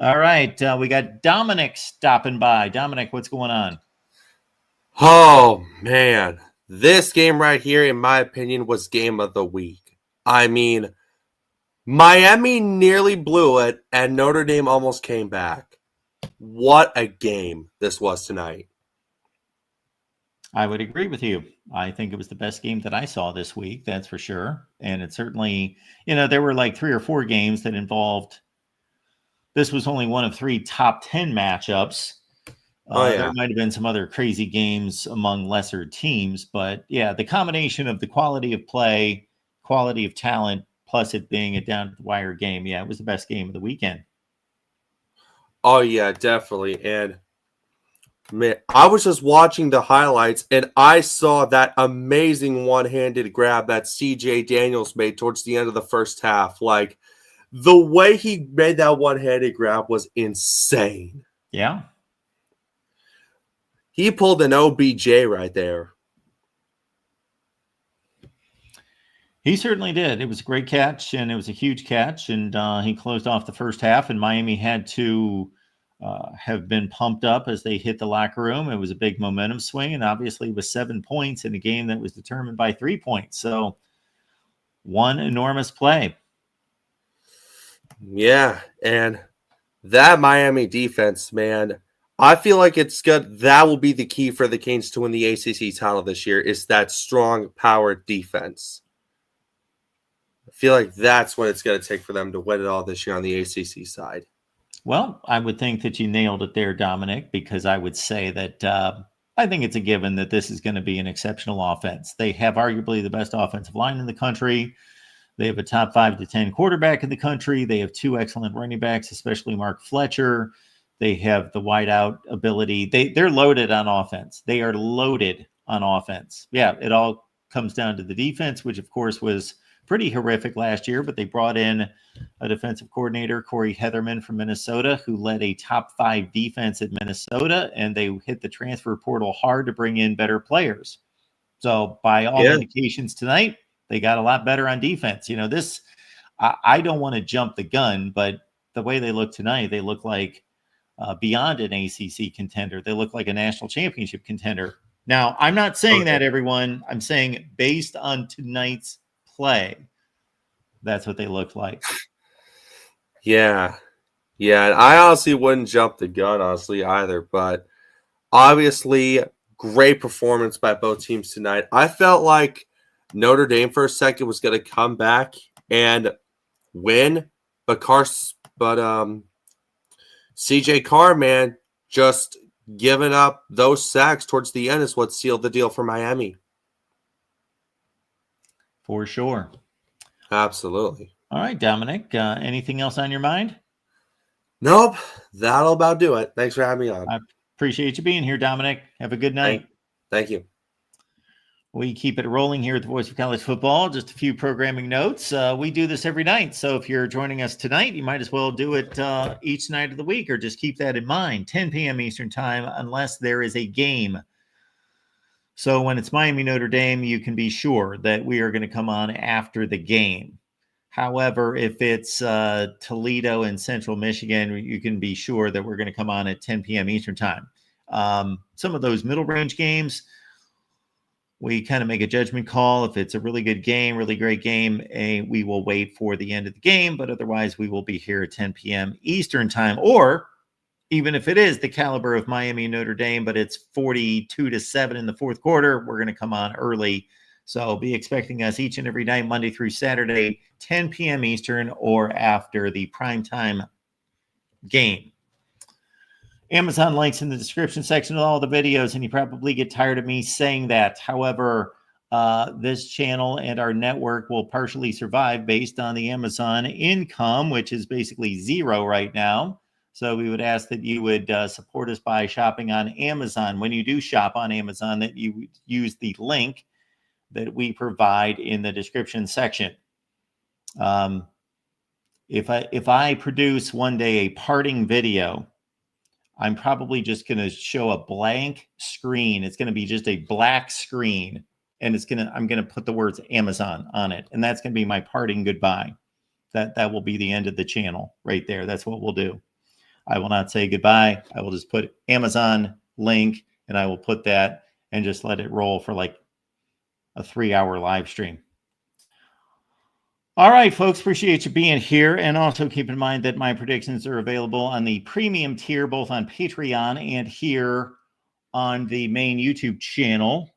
All right, we got Dominic stopping by. Dominic, what's going on? Oh, man. This game right here, in my opinion, was game of the week. I mean, Miami nearly blew it, and Notre Dame almost came back. What a game this was tonight. I would agree with you. I think it was the best game that I saw this week, that's for sure. And it certainly, there were like 3 or 4 games that involved. This was only one of 3 top 10 matchups. There might have been some other crazy games among lesser teams, but yeah, the combination of the quality of play, quality of talent, plus it being a down to the wire game, yeah, it was the best game of the weekend. Oh yeah, definitely. And man, I was just watching the highlights and I saw that amazing one-handed grab that CJ Daniels made towards the end of the first half. Like the way he made that one-handed grab was insane. Yeah. He pulled an OBJ right there. He certainly did. It was a great catch, and it was a huge catch, and he closed off the first half, and Miami had to have been pumped up as they hit the locker room. It was a big momentum swing, and obviously it was 7 points in a game that was determined by 3 points. So one enormous play. Yeah, and that Miami defense, man, I feel like it's good. That will be the key for the Canes to win the ACC title this year is that strong power defense. I feel like that's what it's going to take for them to win it all this year on the ACC side. Well, I would think that you nailed it there, Dominic, because I would say that I think it's a given that this is going to be an exceptional offense. They have arguably the best offensive line in the country. They have a top 5 to 10 quarterback in the country. They have 2 excellent running backs, especially Mark Fletcher. They have the wideout ability. They're loaded on offense. They are loaded on offense. Yeah, it all comes down to the defense, which of course was pretty horrific last year, but they brought in a defensive coordinator, Corey Heatherman from Minnesota, who led a top 5 defense at Minnesota, and they hit the transfer portal hard to bring in better players. So by all indications tonight, they got a lot better on defense. You know, this, I don't want to jump the gun, but the way they look tonight, they look like beyond an ACC contender. They look like a national championship contender. Now, I'm not saying that, everyone. I'm saying based on tonight's play, that's what they look like. Yeah. Yeah, and I honestly wouldn't jump the gun, honestly, either. But obviously, great performance by both teams tonight. I felt like Notre Dame for a second was going to come back and win, but CJ Carr, man, just giving up those sacks towards the end is what sealed the deal for Miami. For sure. Absolutely. All right, Dominic, anything else on your mind? Nope. That'll about do it. Thanks for having me on. I appreciate you being here, Dominic. Have a good night. Thank you. We keep it rolling here at the Voice of College Football. Just a few programming notes. We do this every night. So if you're joining us tonight, you might as well do it each night of the week, or just keep that in mind. 10 p.m. Eastern time, unless there is a game. So when it's Miami-Notre Dame, you can be sure that we are going to come on after the game. However, if it's Toledo and Central Michigan, you can be sure that we're going to come on at 10 p.m. Eastern time. Some of those middle range games, we kind of make a judgment call. If it's a really good game, really great game, we will wait for the end of the game. But otherwise, we will be here at 10 p.m. Eastern time. Or even if it is the caliber of Miami-Notre Dame, but it's 42-7 in the fourth quarter, we're going to come on early. So be expecting us each and every night, Monday through Saturday, 10 p.m. Eastern, or after the primetime game. Amazon links in the description section of all the videos, and you probably get tired of me saying that. However, this channel and our network will partially survive based on the Amazon income, which is basically zero right now. So we would ask that you would support us by shopping on Amazon. When you do shop on Amazon, that you use the link that we provide in the description section. If I produce one day a parting video, I'm probably just going to show a blank screen. It's going to be just a black screen, and I'm going to put the words Amazon on it, and that's going to be my parting goodbye. That will be the end of the channel right there. That's what we'll do. I will not say goodbye. I will just put Amazon link, and I will put that and just let it roll for like a 3-hour live stream. All right, folks, appreciate you being here. And also keep in mind that my predictions are available on the premium tier, both on Patreon and here on the main YouTube channel.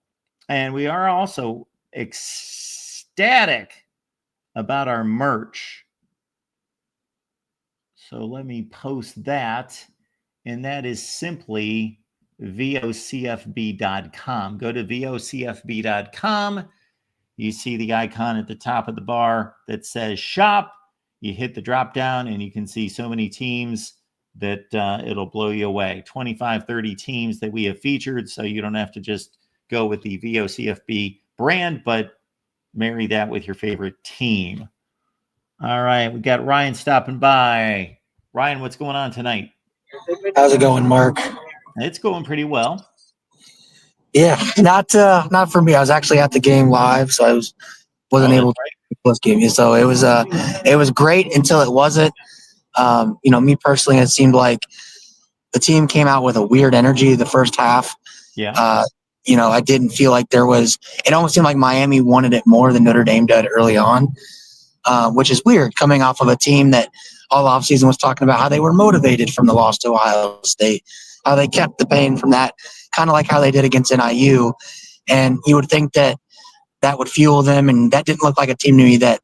And we are also ecstatic about our merch. So let me post that. And that is simply vocfb.com. Go to vocfb.com. You see the icon at the top of the bar that says shop. You hit the drop down and you can see so many teams that it'll blow you away. 25, 30 teams that we have featured, so you don't have to just go with the VOCFB brand, but marry that with your favorite team. All right, we got Ryan stopping by. Ryan, what's going on tonight? How's it going, Mark? It's going pretty well. Yeah, not for me. I was actually at the game live, so I wasn't able to Postgame. So it was great until it wasn't. Me personally, it seemed like the team came out with a weird energy the first half. Yeah. I didn't feel like there was. It almost seemed like Miami wanted it more than Notre Dame did early on, which is weird coming off of a team that all offseason was talking about how they were motivated from the loss to Ohio State, how they kept the pain from that, kind of like how they did against NIU. And you would think that would fuel them, and that didn't look like a team to me that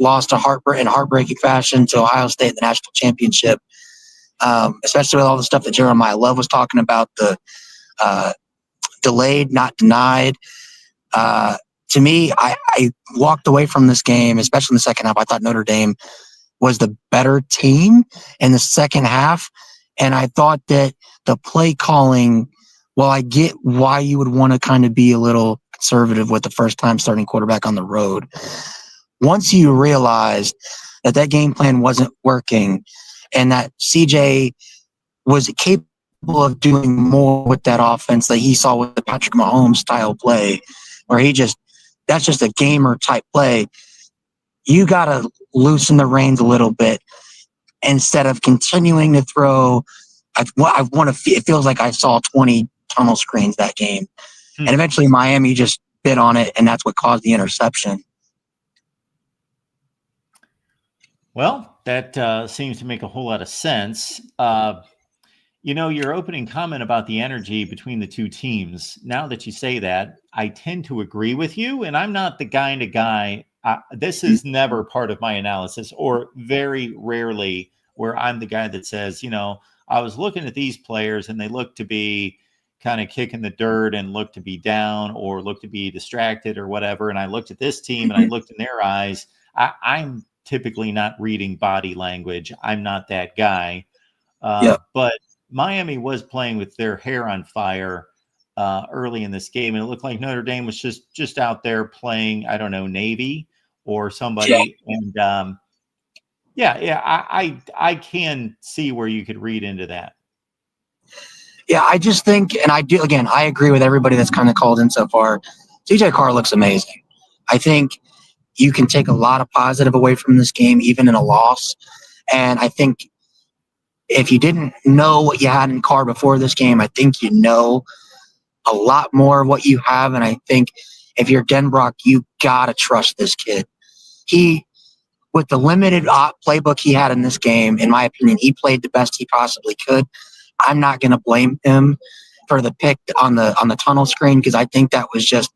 lost in heartbreaking fashion to Ohio State in the national championship, especially with all the stuff that Jeremiah Love was talking about, the delayed, not denied. To me, I walked away from this game, especially in the second half. I thought Notre Dame was the better team in the second half, and I thought that the play calling, well, I get why you would want to kind of be a little conservative with the first-time starting quarterback on the road. Once you realized that game plan wasn't working and that CJ was capable of doing more with that offense that he saw with the Patrick Mahomes style play, where that's just a gamer type play, you got to loosen the reins a little bit instead of continuing to throw. It feels like I saw 20 tunnel screens that game. And eventually Miami just bit on it, and that's what caused the interception. Well, that seems to make a whole lot of sense. Your opening comment about the energy between the two teams, now that you say that, I tend to agree with you, and I'm not the kind of guy. This is never part of my analysis, or very rarely where I'm the guy that says, I was looking at these players and they look to be kind of kicking the dirt and look to be down or look to be distracted or whatever. And I looked at this team and I looked in their eyes. I'm typically not reading body language. I'm not that guy. But Miami was playing with their hair on fire early in this game. And it looked like Notre Dame was just out there playing, I don't know, Navy or somebody. Yeah. And I can see where you could read into that. Yeah, I just think, and I agree with everybody that's kind of called in so far. CJ Carr looks amazing. I think you can take a lot of positive away from this game, even in a loss. And I think if you didn't know what you had in Carr before this game, I think you know a lot more of what you have. And I think if you're Denbrock, you got to trust this kid. With the limited playbook he had in this game, in my opinion, he played the best he possibly could. I'm not going to blame him for the pick on the tunnel screen, because I think that was just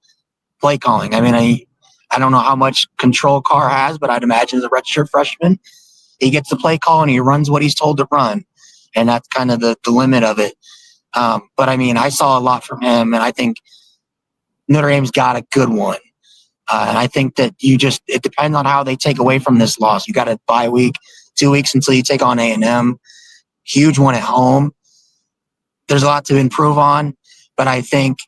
play calling. I mean, I don't know how much control Carr has, but I'd imagine as a redshirt freshman, he gets the play call and he runs what he's told to run, and that's kind of the limit of it. But I mean, I saw a lot from him, and I think Notre Dame's got a good one. And I think that it depends on how they take away from this loss. You got a bye week, 2 weeks until you take on A&M. Huge one at home. There's a lot to improve on, but I think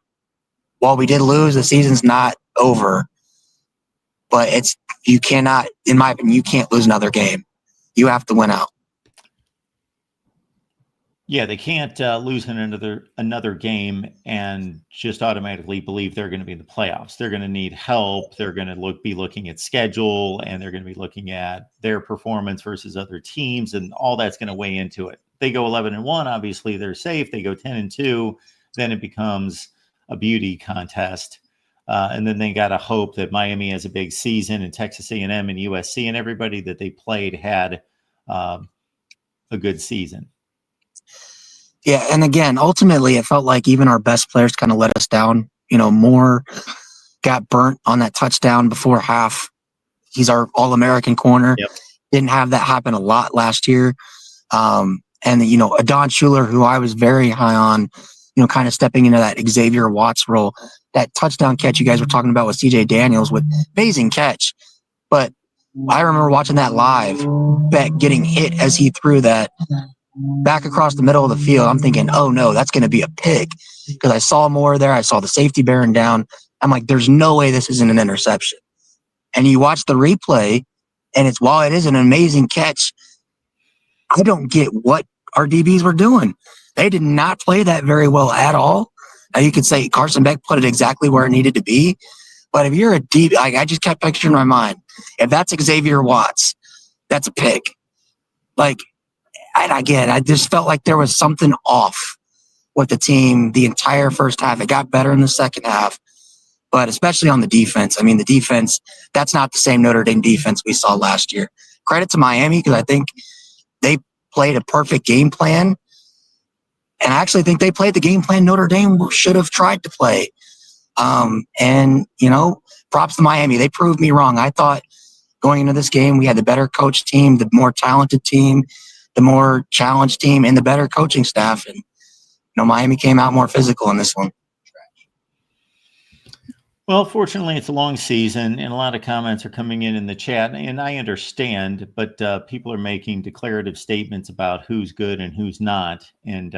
while we did lose, the season's not over. But you cannot, in my opinion, you can't lose another game. You have to win out. Yeah, they can't lose another game and just automatically believe they're going to be in the playoffs. They're going to need help. They're going to be looking at schedule, and they're going to be looking at their performance versus other teams, and all that's going to weigh into it. They go 11-1, obviously they're safe. They go 10-2, then it becomes a beauty contest. And then they got to hope that Miami has a big season, and Texas A&M and USC and everybody that they played had a good season. Yeah, and again, ultimately, it felt like even our best players kind of let us down. Moore got burnt on that touchdown before half. He's our All-American corner. Yep. Didn't have that happen a lot last year. And, Adon Schuler, who I was very high on, kind of stepping into that Xavier Watts role. That touchdown catch you guys were talking about with CJ Daniels, with amazing catch. But I remember watching that live, Beck getting hit as he threw that. back across the middle of the field. I'm thinking, oh no, that's going to be a pick because I saw more there. I saw the safety bearing down. I'm like, there's no way this isn't an interception. And you watch the replay, and while it is an amazing catch, I don't get what our DBs were doing. They did not play that very well at all. Now you could say Carson Beck put it exactly where it needed to be. But if you're a DB, I just kept picturing in my mind, if that's Xavier Watts, that's a pick. And again, I just felt like there was something off with the team the entire first half. It got better in the second half, but especially on the defense. I mean, the defense, that's not the same Notre Dame defense we saw last year. Credit to Miami because I think they played a perfect game plan. And I actually think they played the game plan Notre Dame should have tried to play. Props to Miami. They proved me wrong. I thought going into this game, we had the better coach team, the more talented team, the more challenged team, and the better coaching staff. And, Miami came out more physical in this one. Well, fortunately, it's a long season, and a lot of comments are coming in the chat, and I understand, but people are making declarative statements about who's good and who's not, and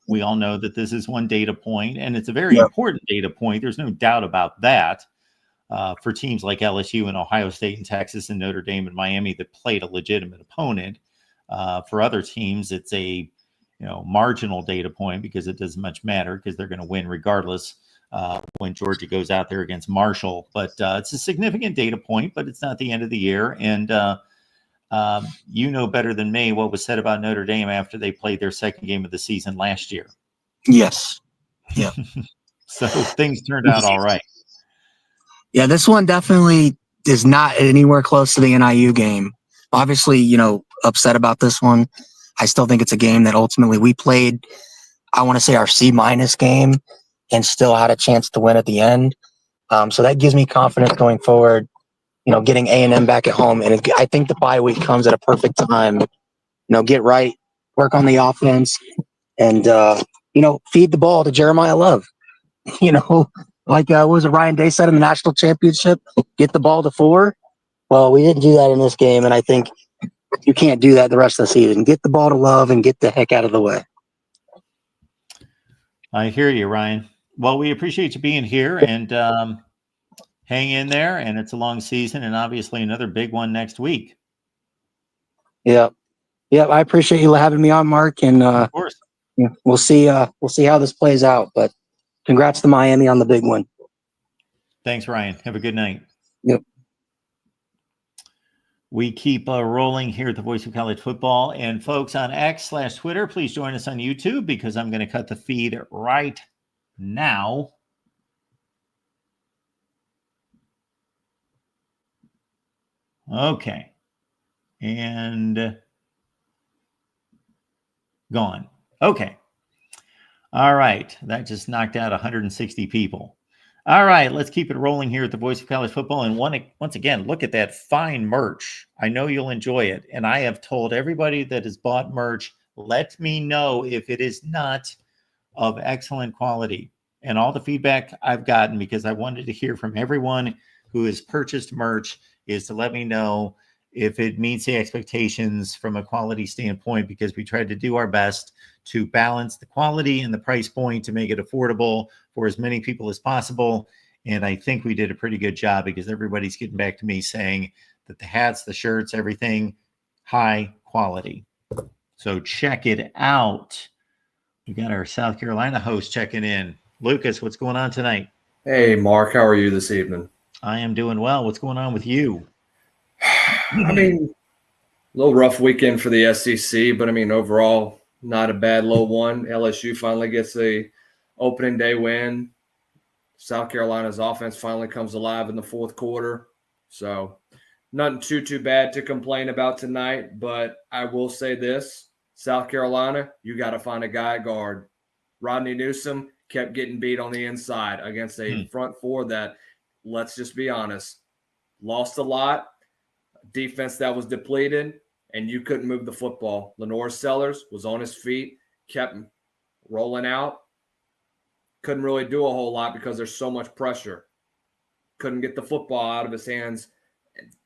we all know that this is one data point, and it's a very important data point. There's no doubt about that for teams like LSU and Ohio State and Texas and Notre Dame and Miami that played a legitimate opponent. For other teams, it's a marginal data point because it doesn't much matter because they're going to win regardless. When Georgia goes out there against Marshall. But it's a significant data point, but it's not the end of the year. And you know better than me what was said about Notre Dame after they played their second game of the season last year. Yes. Yeah. So things turned out all right. Yeah, this one definitely is not anywhere close to the NIU game. Obviously, upset about this one. I still think it's a game that ultimately we played, I want to say our C- game, and still had a chance to win at the end. So that gives me confidence going forward, getting A&M back at home. And I think the bye week comes at a perfect time. Get right, work on the offense, and, feed the ball to Jeremiah Love. What was it Ryan Day said in the national championship? Get the ball to 4. Well, we didn't do that in this game, and I think you can't do that the rest of the season. Get the ball to Love and get the heck out of the way. I hear you, Ryan. Well, we appreciate you being here and hang in there. And it's a long season and obviously another big one next week. Yeah. I appreciate you having me on, Mark. And of course, we'll see how this plays out. But congrats to Miami on the big one. Thanks, Ryan. Have a good night. Yep. We keep rolling here at the Voice of College Football. And folks on X/Twitter, please join us on YouTube because I'm going to cut the feed right now. Okay. And gone. Okay. All right. That just knocked out 160 people. All right. Let's keep it rolling here at the Voice of College Football. And once again, look at that fine merch. I know you'll enjoy it. And I have told everybody that has bought merch, let me know if it is not of excellent quality. And all the feedback I've gotten, because I wanted to hear from everyone who has purchased merch, is to let me know if it meets the expectations from a quality standpoint, because we tried to do our best to balance the quality and the price point to make it affordable for as many people as possible. And I think we did a pretty good job because everybody's getting back to me saying that the hats, the shirts, everything, high quality. So check it out. We got our South Carolina host checking in. Lucas, what's going on tonight? Hey, Mark, how are you this evening? I am doing well. What's going on with you? I mean, a little rough weekend for the SEC, but I mean, overall, not a bad low one. LSU finally gets a opening day win. South Carolina's offense finally comes alive in the fourth quarter. So nothing too bad to complain about tonight, but I will say this. South Carolina, you got to find a guy at guard. Rodney Newsom kept getting beat on the inside against a front four that, let's just be honest, lost a lot. Defense that was depleted, and you couldn't move the football. Lenore Sellers was on his feet, kept rolling out. Couldn't really do a whole lot because there's so much pressure. Couldn't get the football out of his hands.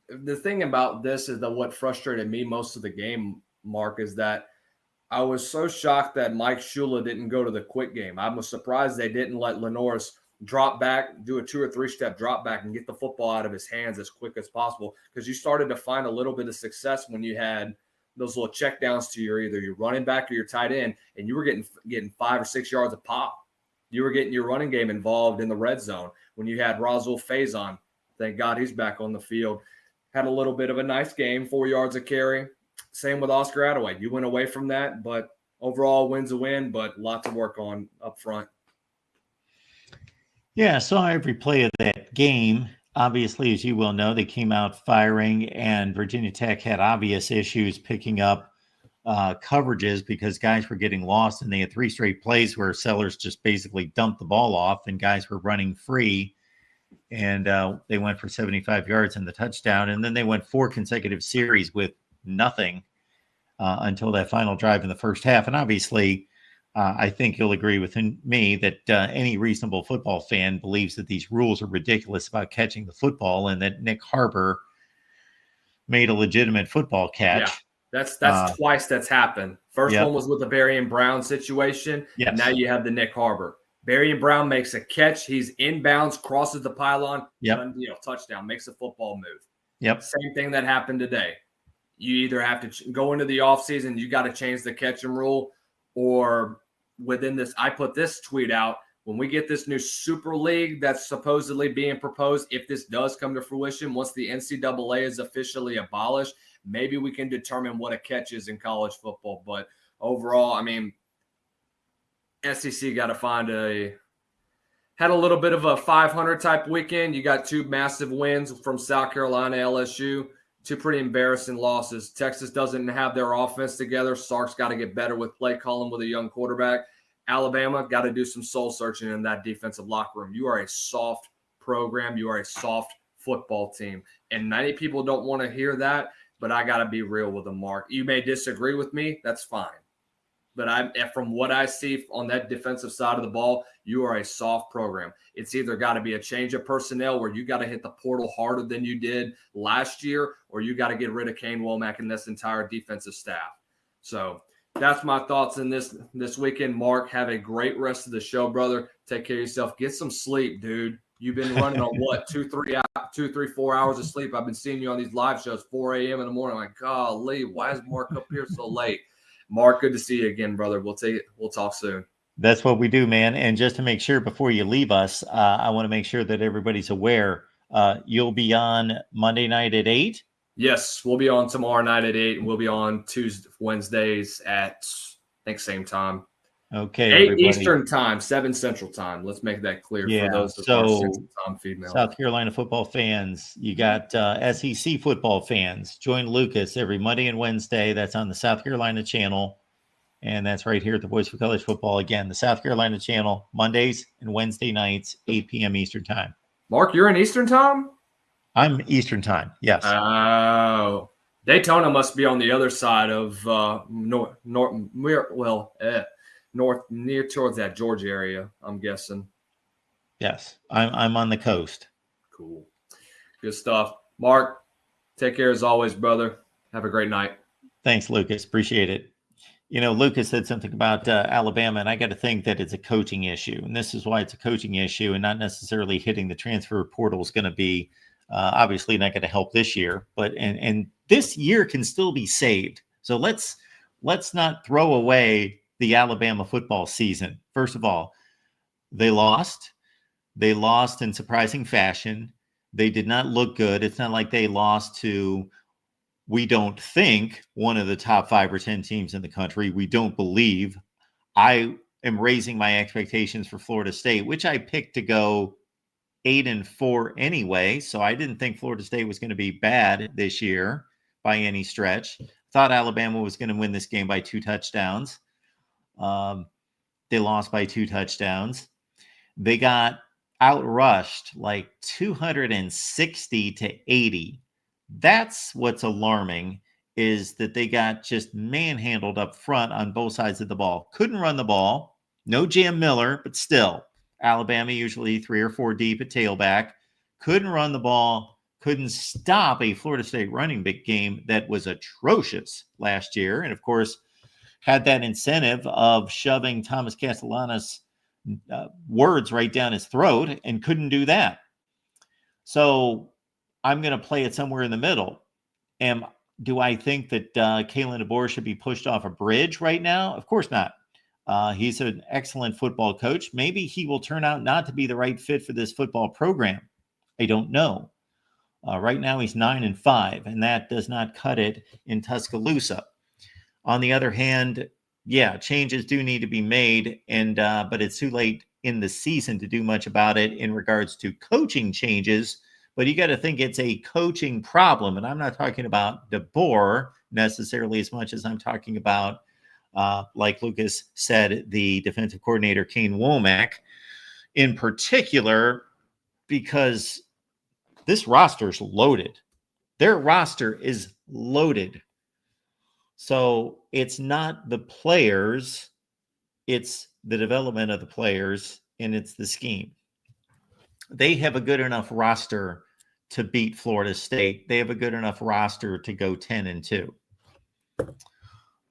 The thing about this is that what frustrated me most of the game, Mark, is that I was so shocked that Mike Shula didn't go to the quick game. I was surprised they didn't let Lenoris drop back, do a 2 or 3 step drop back, and get the football out of his hands as quick as possible. Because you started to find a little bit of success when you had those little check downs to either your running back or your tight end, and you were getting 5 or 6 yards a pop. You were getting your running game involved in the red zone when you had Roswell Faison. Thank God he's back on the field. Had a little bit of a nice game, 4 yards a carry. Same with Oscar Attaway. You went away from that, but overall, win's a win, but lots of work on up front. Yeah, I saw every play of that game. Obviously, as you well know, they came out firing, and Virginia Tech had obvious issues picking up coverages because guys were getting lost, and they had 3 straight plays where Sellers just basically dumped the ball off, and guys were running free, and they went for 75 yards and the touchdown, and then they went 4 consecutive series with nothing until that final drive in the first half. And obviously, I think you'll agree with me that any reasonable football fan believes that these rules are ridiculous about catching the football, and that Nick Harbor made a legitimate football catch. Yeah, that's twice that's happened. First one was with the Barry and Brown situation. Yes. And now you have the Nick Harbor. Barry and Brown makes a catch. He's inbounds, crosses the pylon. Yep. Done deal, touchdown, makes a football move. Yep. Same thing that happened today. You either have to go into the offseason, you got to change the catch and rule, or within this, I put this tweet out, when we get this new Super League that's supposedly being proposed, if this does come to fruition, once the NCAA is officially abolished, maybe we can determine what a catch is in college football. But overall, I mean, SEC got to had a little bit of a 500 type weekend. You got 2 massive wins from South Carolina, LSU. 2 pretty embarrassing losses. Texas doesn't have their offense together. Sark's got to get better with play calling with a young quarterback. Alabama got to do some soul searching in that defensive locker room. You are a soft program. You are a soft football team. And many people don't want to hear that, but I got to be real with them, Mark. You may disagree with me. That's fine. But from what I see on that defensive side of the ball, you are a soft program. It's either got to be a change of personnel where you got to hit the portal harder than you did last year, or you got to get rid of Kane Womack and this entire defensive staff. So that's my thoughts in this weekend. Mark, have a great rest of the show, brother. Take care of yourself. Get some sleep, dude. You've been running on what, 4 hours of sleep. I've been seeing you on these live shows, 4 a.m. in the morning. I'm like, golly, why is Mark up here so late? Mark, good to see you again, brother. We'll talk soon. That's what we do, man. And just to make sure before you leave us, I want to make sure that everybody's aware. You'll be on Monday night at 8. Yes, we'll be on tomorrow night at 8, and we'll be on Wednesdays at, I think, same time. Okay, 8 everybody. Eastern time, 7 Central time. Let's make that clear for those that are Central time female. South Carolina football fans, you got SEC football fans. Join Lucas every Monday and Wednesday. That's on the South Carolina channel. And that's right here at the Voice for College Football. Again, the South Carolina channel, Mondays and Wednesday nights, 8 p.m. Eastern time. Mark, you're in Eastern time? I'm Eastern time, yes. Oh. Daytona must be on the other side of north near towards that Georgia area, I'm guessing. Yes, I'm on the coast. Cool. Good stuff. Mark, take care as always, brother. Have a great night. Thanks, Lucas. Appreciate it. You know, Lucas said something about Alabama, and I got to think that it's a coaching issue. And this is why it's a coaching issue and not necessarily hitting the transfer portal is going to be obviously not going to help this year. But and this year can still be saved. So let's not throw away the Alabama football season. First of all, they lost. They lost in surprising fashion. They did not look good. It's not like they lost to, we don't think, one of the top 5 or 10 teams in the country. We don't believe. I am raising my expectations for Florida State, which I picked to go 8-4 anyway. So I didn't think Florida State was going to be bad this year by any stretch. Thought Alabama was going to win this game by 2 touchdowns. They lost by 2 touchdowns. They got outrushed like 260-80. That's what's alarming, is that they got just manhandled up front on both sides of the ball. Couldn't run the ball. No Jam Miller, but still, Alabama usually 3 or 4 deep at tailback. Couldn't run the ball. Couldn't stop a Florida State running back game that was atrocious last year. And of course, had that incentive of shoving Thomas Castellanos words right down his throat and couldn't do that. So I'm going to play it somewhere in the middle. Do I think that Kalen DeBoer should be pushed off a bridge right now? Of course not. He's an excellent football coach. Maybe he will turn out not to be the right fit for this football program. I don't know. Right now he's 9-5, and that does not cut it in Tuscaloosa. On the other hand, yeah, changes do need to be made, but it's too late in the season to do much about it in regards to coaching changes. But you got to think it's a coaching problem, and I'm not talking about DeBoer necessarily as much as I'm talking about, like Lucas said, the defensive coordinator, Kane Womack, in particular, because this roster's loaded. Their roster is loaded. So it's not the players, it's the development of the players, and it's the scheme. They have a good enough roster to beat Florida State. They have a good enough roster to go 10-2.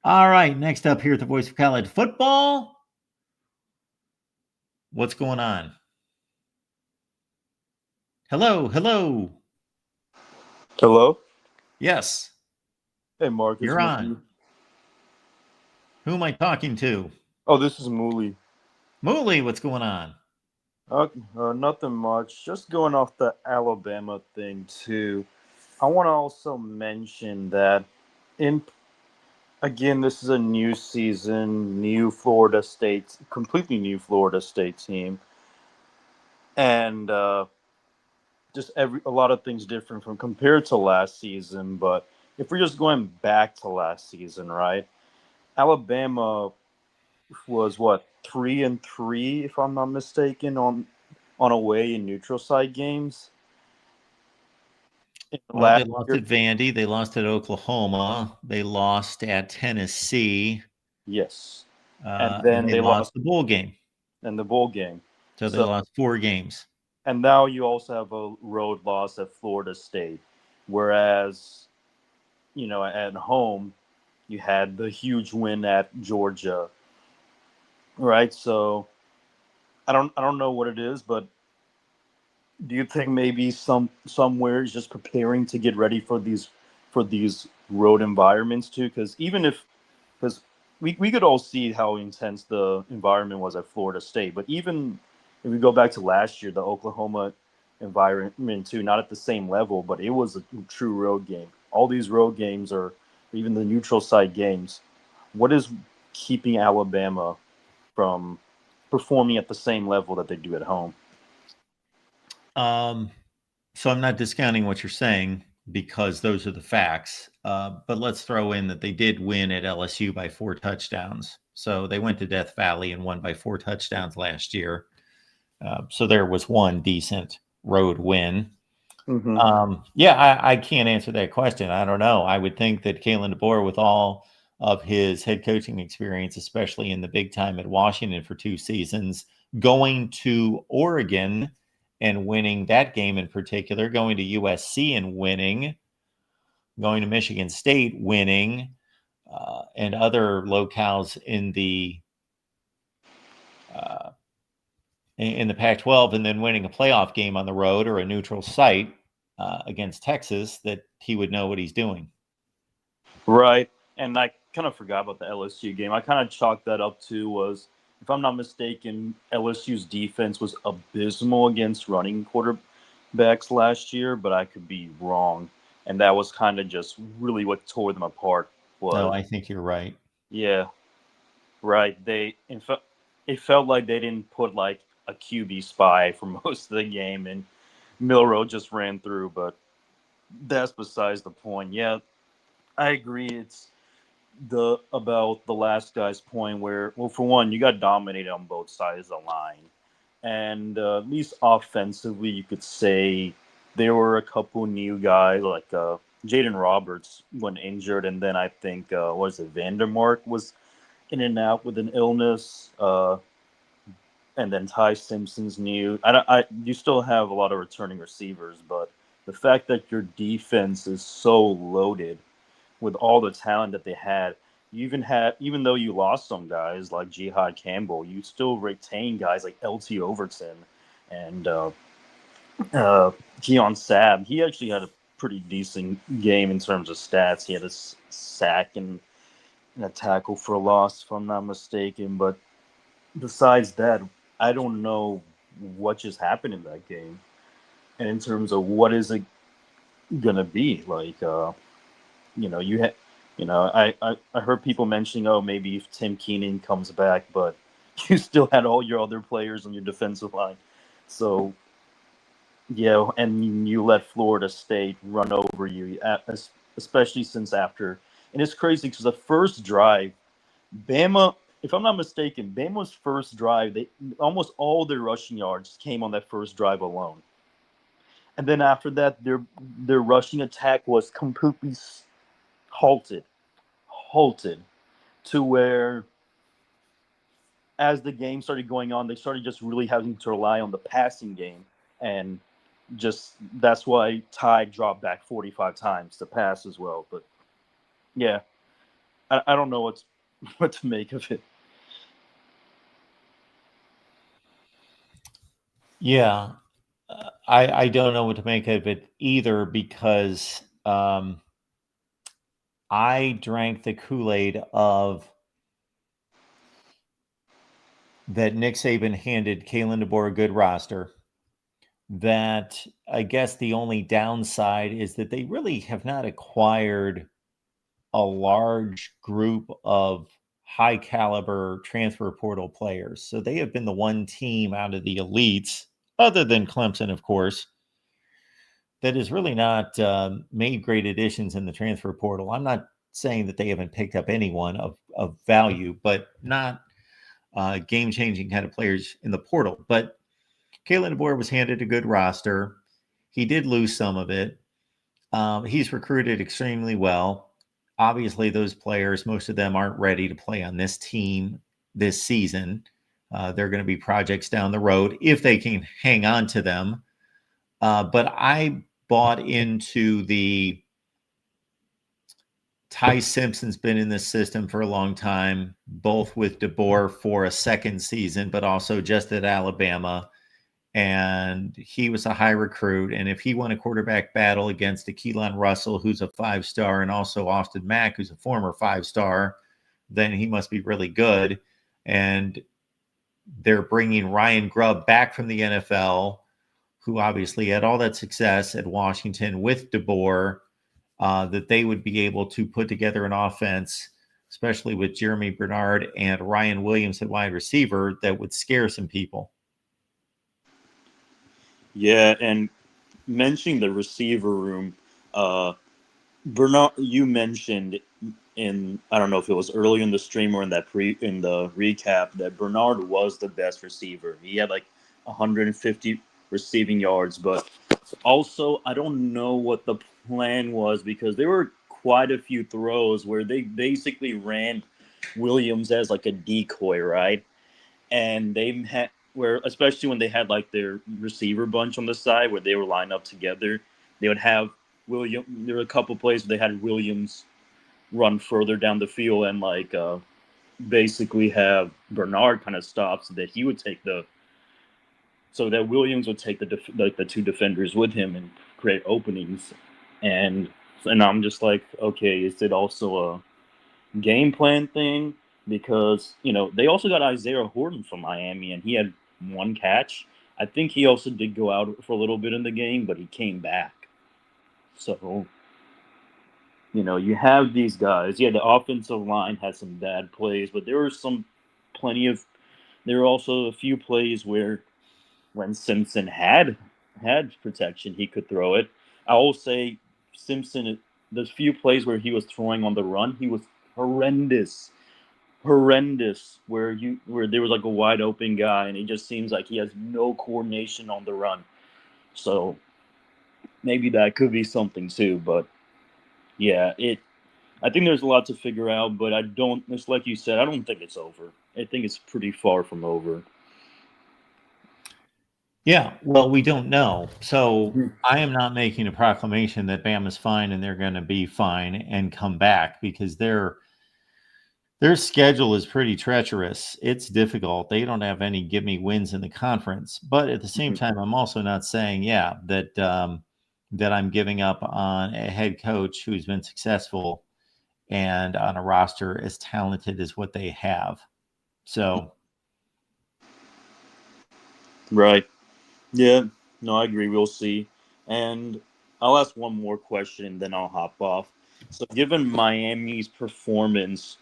All right, next up here at the Voice of College Football. What's going on? Hello. Hello? Yes. Hey, Mark. You're on. Who am I talking to? Oh, this is Mooley. Mooley, what's going on? Nothing much. Just going off the Alabama thing, too. I want to also mention that, again, this is a new season, completely new Florida State team. And just a lot of things different from compared to last season. But if we're just going back to last season, right? Alabama was 3-3, if I'm not mistaken, on away and neutral side games. Well, they lost at Vandy. They lost at Oklahoma. They lost at Tennessee. Yes. And then they lost the bowl game. And the bowl game. So they lost 4 games. And now you also have a road loss at Florida State. Whereas, at home, you had the huge win at Georgia. Right? So I don't know what it is, but do you think maybe somewhere is just preparing to get ready for these road environments too? Because we could all see how intense the environment was at Florida State, but even if we go back to last year, the Oklahoma environment too, not at the same level, but it was a true road game. All these road games, or even the neutral side games, what is keeping Alabama from performing at the same level that they do at home? So I'm not discounting what you're saying because those are the facts. But let's throw in that they did win at LSU by 4 touchdowns. So they went to Death Valley and won by 4 touchdowns last year. So there was one decent road win. Mm-hmm. I can't answer that question. I don't know. I would think that Kalen DeBoer, with all of his head coaching experience, especially in the big time at Washington for 2 seasons, going to Oregon and winning that game in particular, going to USC and winning, going to Michigan State winning, and other locales in the Pac-12, and then winning a playoff game on the road or a neutral site against Texas, that he would know what he's doing. Right. And I kind of forgot about the LSU game. I kind of chalked that up to was, if I'm not mistaken, LSU's defense was abysmal against running quarterbacks last year, but I could be wrong. And that was kind of just really what tore them apart. No, I think you're right. Yeah. Right. It felt like they didn't put like a QB spy for most of the game, and Milroe just ran through, but that's besides the point. Yeah, I agree. It's about the last guy's point where, well, for one, you got dominated on both sides of the line. And at least offensively, you could say there were a couple new guys, like Jaden Roberts went injured, and then I think, Vandermark was in and out with an illness. And then Ty Simpson's new. You still have a lot of returning receivers, but the fact that your defense is so loaded with all the talent that they had, even though you lost some guys like Jihad Campbell, you still retain guys like LT Overton and Keon Sabb. He actually had a pretty decent game in terms of stats. He had a sack and a tackle for a loss, if I'm not mistaken. But besides that, I don't know what just happened in that game. And in terms of what is it gonna be like, you had, I heard people mentioning, oh, maybe if Tim Keenan comes back, but you still had all your other players on your defensive line, so yeah, and you let Florida State run over you, especially since after, and it's crazy because the first drive, Bama, if I'm not mistaken, Bama's first drive, they almost all their rushing yards came on that first drive alone. And then after that, their rushing attack was completely halted to where, as the game started going on, they started just really having to rely on the passing game, and just that's why Ty dropped back 45 times to pass as well. But yeah, I don't know what to make of it. Yeah, I don't know what to make of it either, because I drank the Kool-Aid of that Nick Saban handed Kalen DeBoer a good roster. That I guess the only downside is that they really have not acquired a large group of high caliber transfer portal players. So they have been the one team out of the elites, other than Clemson, of course, that has really not made great additions in the transfer portal. I'm not saying that they haven't picked up anyone of value, but not game-changing kind of players in the portal. But Kalen DeBoer was handed a good roster. He did lose some of it. He's recruited extremely well. Obviously, those players, most of them aren't ready to play on this team this season. They're going to be projects down the road if they can hang on to them. But I bought into the Ty Simpson's been in this system for a long time, both with DeBoer for a second season, but also just at Alabama. And he was a high recruit. And if he won a quarterback battle against a Keelan Russell, who's a 5-star, and also Austin Mack, who's a former 5-star, then he must be really good. And they're bringing Ryan Grubb back from the NFL, who obviously had all that success at Washington with DeBoer, that they would be able to put together an offense, especially with Jeremy Bernard and Ryan Williams at wide receiver, that would scare some people. Yeah, and mentioning the receiver room, Bernard, you mentioned in, I don't know if it was early in the stream or in the recap, that Bernard was the best receiver. He had like 150 receiving yards, but also I don't know what the plan was, because there were quite a few throws where they basically ran Williams as like a decoy, right? And they had, where especially when they had like their receiver bunch on the side where they were lined up together, they would have there were a couple plays where they had Williams run further down the field and like basically have Bernard kind of stop so that he would take so that Williams would take the two defenders with him and create openings. And I'm just like, okay, is it also a game plan thing? Because, they also got Isaiah Horton from Miami, and he had one catch. I think he also did go out for a little bit in the game, but he came back. So, you have these guys. Yeah, the offensive line had some bad plays, but there were there were also a few plays where when Simpson had protection, he could throw it. I will say Simpson, the few plays where he was throwing on the run, he was horrendous, where there was like a wide open guy and it just seems like he has no coordination on the run. So maybe that could be something too. But yeah, I think there's a lot to figure out, but it's like you said, I don't think it's over. I think it's pretty far from over. Yeah, well, we don't know. So I am not making a proclamation that Bama's fine and they're going to be fine and come back, because they're Their schedule is pretty treacherous. It's difficult. They don't have any give me wins in the conference. But at the same time, I'm also not saying, that I'm giving up on a head coach who's been successful and on a roster as talented as what they have. So, Right. Yeah. No, I agree. We'll see. And I'll ask one more question and then I'll hop off. So, given Miami's performance,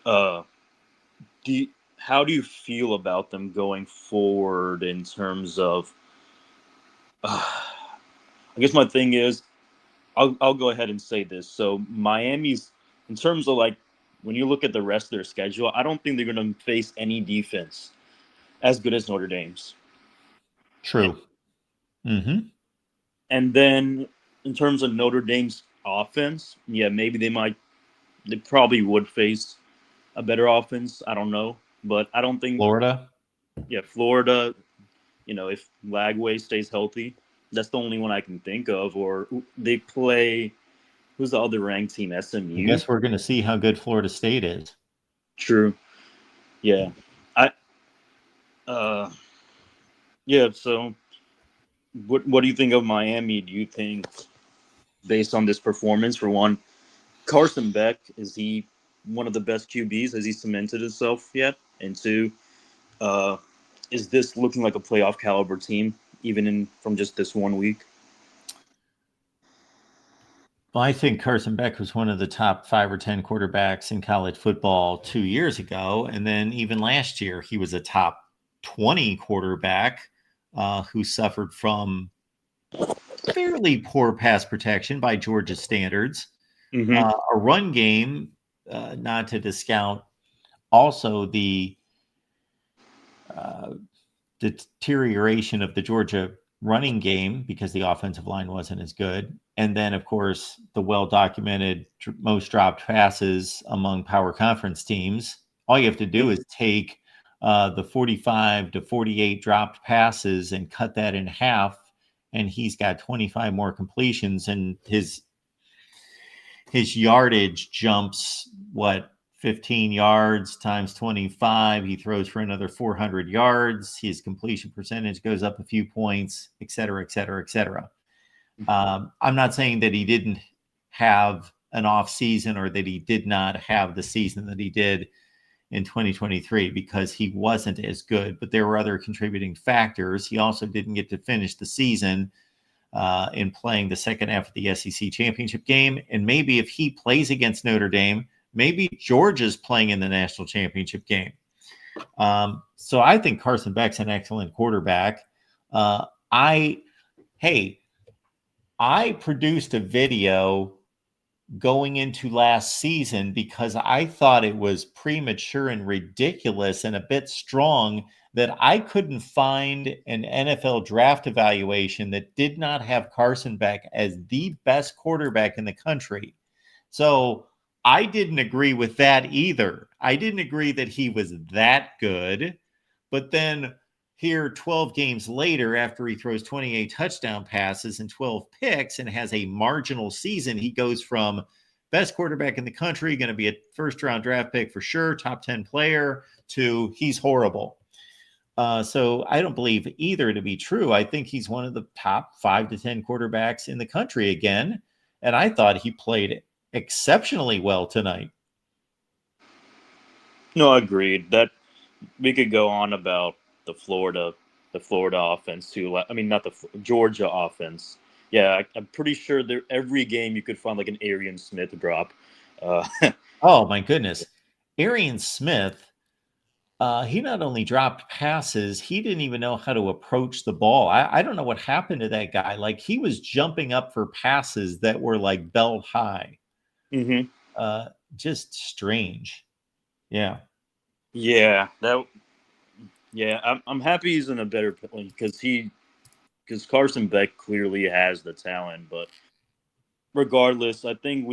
uh, how do you feel about them going forward in terms of? I guess my thing is, I'll go ahead and say this. So Miami's, in terms of like when you look at the rest of their schedule, I don't think they're going to face any defense as good as Notre Dame's. true. Mm-hmm. And then in terms of Notre Dame's offense, yeah, maybe they probably would face a better offense. I don't know, but I don't think. Florida. Yeah, Florida. If Lagway stays healthy, that's the only one I can think of. Or they play. Who's the other ranked team? SMU. I guess we're going to see how good Florida State is. True. Yeah. Yeah. So, what do you think of Miami? Do you think, based on this performance, for one, Carson Beck, is he one of the best QBs? Has he cemented himself yet? And two, is this looking like a playoff caliber team, even from just this 1 week? Well, I think Carson Beck was one of the top 5 or 10 quarterbacks in college football 2 years ago. And then even last year, he was a top 20 quarterback who suffered from fairly poor pass protection by Georgia standards. Mm-hmm. A run game, not to discount also the deterioration of the Georgia running game because the offensive line wasn't as good. And then, of course, the well-documented most dropped passes among power conference teams. All you have to do is take the 45 to 48 dropped passes and cut that in half, and he's got 25 more completions, and his yardage jumps, 15 yards times 25. He throws for another 400 yards. His completion percentage goes up a few points, et cetera, et cetera, et cetera. I'm not saying that he didn't have an off season or that he did not have the season that he did in 2023 because he wasn't as good, but there were other contributing factors. He also didn't get to finish the season in playing the second half of the SEC championship game. And maybe if he plays against Notre Dame, maybe Georgia's playing in the national championship game. So I think Carson Beck's an excellent quarterback. I produced a video going into last season because I thought it was premature and ridiculous and a bit strong that I couldn't find an NFL draft evaluation that did not have Carson Beck as the best quarterback in the country. So I didn't agree with that either. I didn't agree that he was that good. But then here 12 games later, after he throws 28 touchdown passes and 12 picks and has a marginal season, he goes from best quarterback in the country, going to be a first-round draft pick for sure, top 10 player, to he's horrible. So I don't believe either to be true. I think he's one of the top 5 to 10 quarterbacks in the country again. And I thought he played exceptionally well tonight. No, agreed. That we could go on about the Florida offense too. I mean, not the Georgia offense. Yeah, I'm pretty sure every game you could find like an Arian Smith drop. Oh my goodness, Arian Smith. He not only dropped passes, he didn't even know how to approach the ball. I don't know what happened to that guy. Like he was jumping up for passes that were like belt high. Mm-hmm. Just strange. Yeah. Yeah. I'm happy he's in a better place because Carson Beck clearly has the talent. But regardless, I think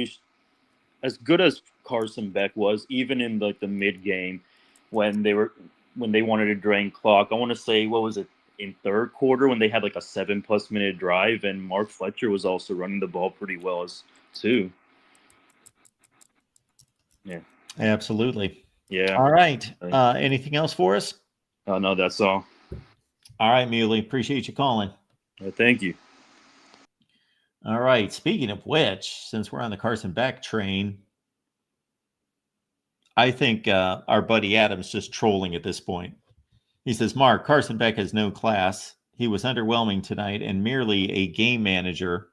as good as Carson Beck was, even in like the mid game, when they wanted to drain clock. I want to say, what was it, in third quarter when they had like a 7+ minute drive, and Mark Fletcher was also running the ball pretty well too. Yeah. Absolutely. Yeah. All right. Anything else for us? No, that's all. All right, Muley. Appreciate you calling. Thank you. All right. Speaking of which, since we're on the Carson Beck train, I think our buddy Adam's just trolling at this point. He says, Mark, Carson Beck has no class. He was underwhelming tonight and merely a game manager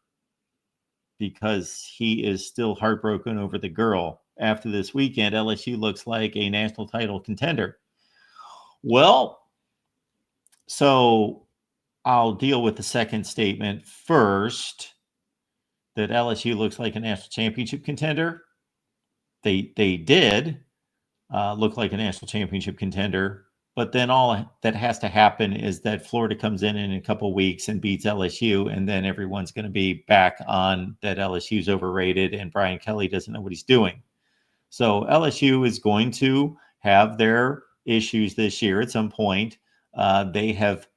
because he is still heartbroken over the girl. After this weekend, LSU looks like a national title contender. Well, so I'll deal with the second statement first, that LSU looks like a national championship contender. They did look like a national championship contender, but then all that has to happen is that Florida comes in a couple of weeks and beats LSU, and then everyone's going to be back on that LSU's overrated and Brian Kelly doesn't know what he's doing. So LSU is going to have their issues this year at some point. They have,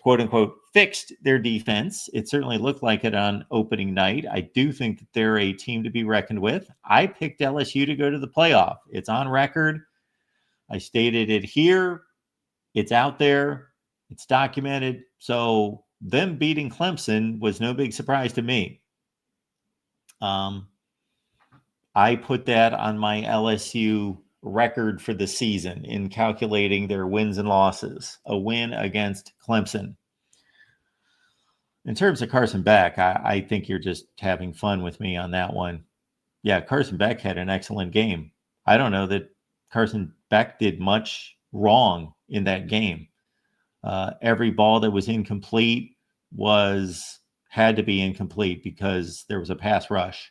quote unquote, fixed their defense. It certainly looked like it on opening night. I do think that they're a team to be reckoned with. I picked LSU to go to the playoff. It's on record. I stated it here. It's out there. It's documented. So them beating Clemson was no big surprise to me. I put that on my LSU record for the season in calculating their wins and losses. A win against Clemson. In terms of Carson Beck, I think you're just having fun with me on that one. Yeah, Carson Beck had an excellent game. I don't know that Carson Beck did much wrong in that game. Every ball that was incomplete had to be incomplete because there was a pass rush.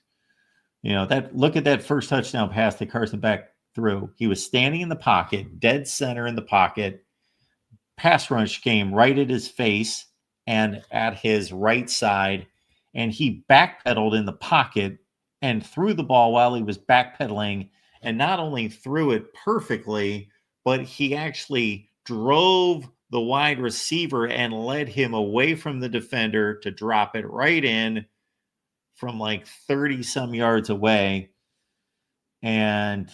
Look at that first touchdown pass that Carson Beck threw. He was standing in the pocket, dead center in the pocket. Pass rush came right at his face and at his right side, and he backpedaled in the pocket and threw the ball while he was backpedaling, and not only threw it perfectly, but he actually drove the wide receiver and led him away from the defender to drop it right in from like 30 some yards away. And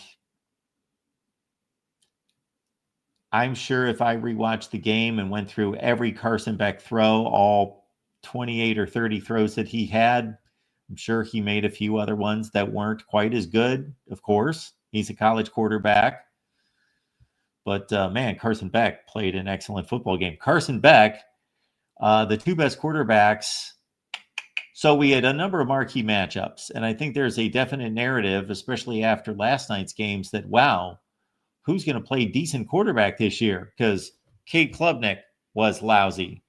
I'm sure if I rewatched the game and went through every Carson Beck throw, all 28 or 30 throws that he had, I'm sure he made a few other ones that weren't quite as good. Of course, he's a college quarterback. But man, Carson Beck played an excellent football game. Carson Beck, the two best quarterbacks. So we had a number of marquee matchups, and I think there's a definite narrative, especially after last night's games, that, wow, who's going to play decent quarterback this year? Because Cade Klubnik was lousy.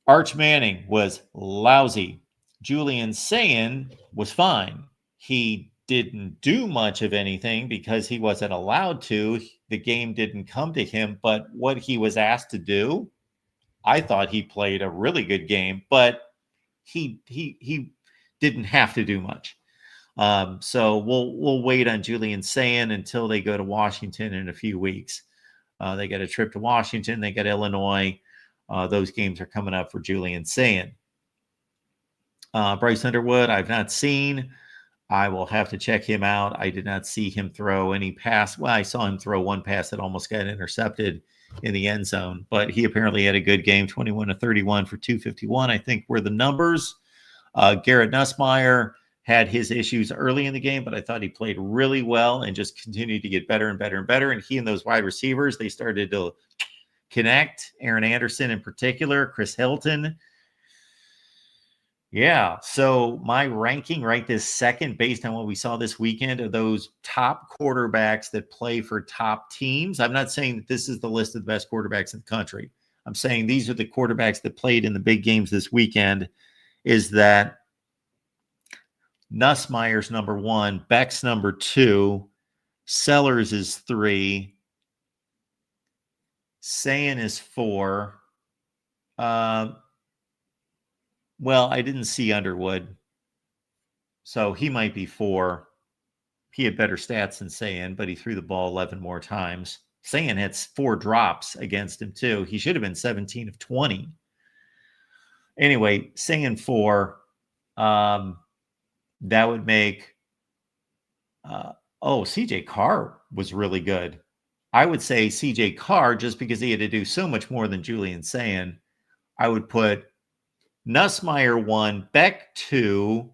Arch Manning was lousy. Julian Sayin was fine. He didn't do much of anything because he wasn't allowed to. The game didn't come to him, but what he was asked to do, I thought he played a really good game, but he didn't have to do much. So we'll wait on Julian Sayin until they go to Washington in a few weeks. They got a trip to Washington. They got Illinois. Those games are coming up for Julian Sayin. Bryce Underwood, I've not seen. I will have to check him out. I did not see him throw any pass. Well, I saw him throw one pass that almost got intercepted in the end zone, but he apparently had a good game, 21-31 for 251, I think were the numbers. Garrett Nussmeier had his issues early in the game, but I thought he played really well and just continued to get better and better and better. And he and those wide receivers, they started to connect. Aaron Anderson in particular, Chris Hilton. Yeah, so my ranking right this second, based on what we saw this weekend, of those top quarterbacks that play for top teams. I'm not saying that this is the list of the best quarterbacks in the country. I'm saying these are the quarterbacks that played in the big games this weekend. Is that Nussmeier's number 1, Beck's number 2, Sellers is 3, Sayin is 4. Well, I didn't see Underwood, so he might be 4. He had better stats than Sayin, but he threw the ball 11 more times. Sayin had 4 drops against him, too. He should have been 17 of 20. Anyway, Sayin 4. That would make Oh, CJ Carr was really good. I would say CJ Carr, just because he had to do so much more than Julian Sayin. I would put Nussmeier 1, Beck 2,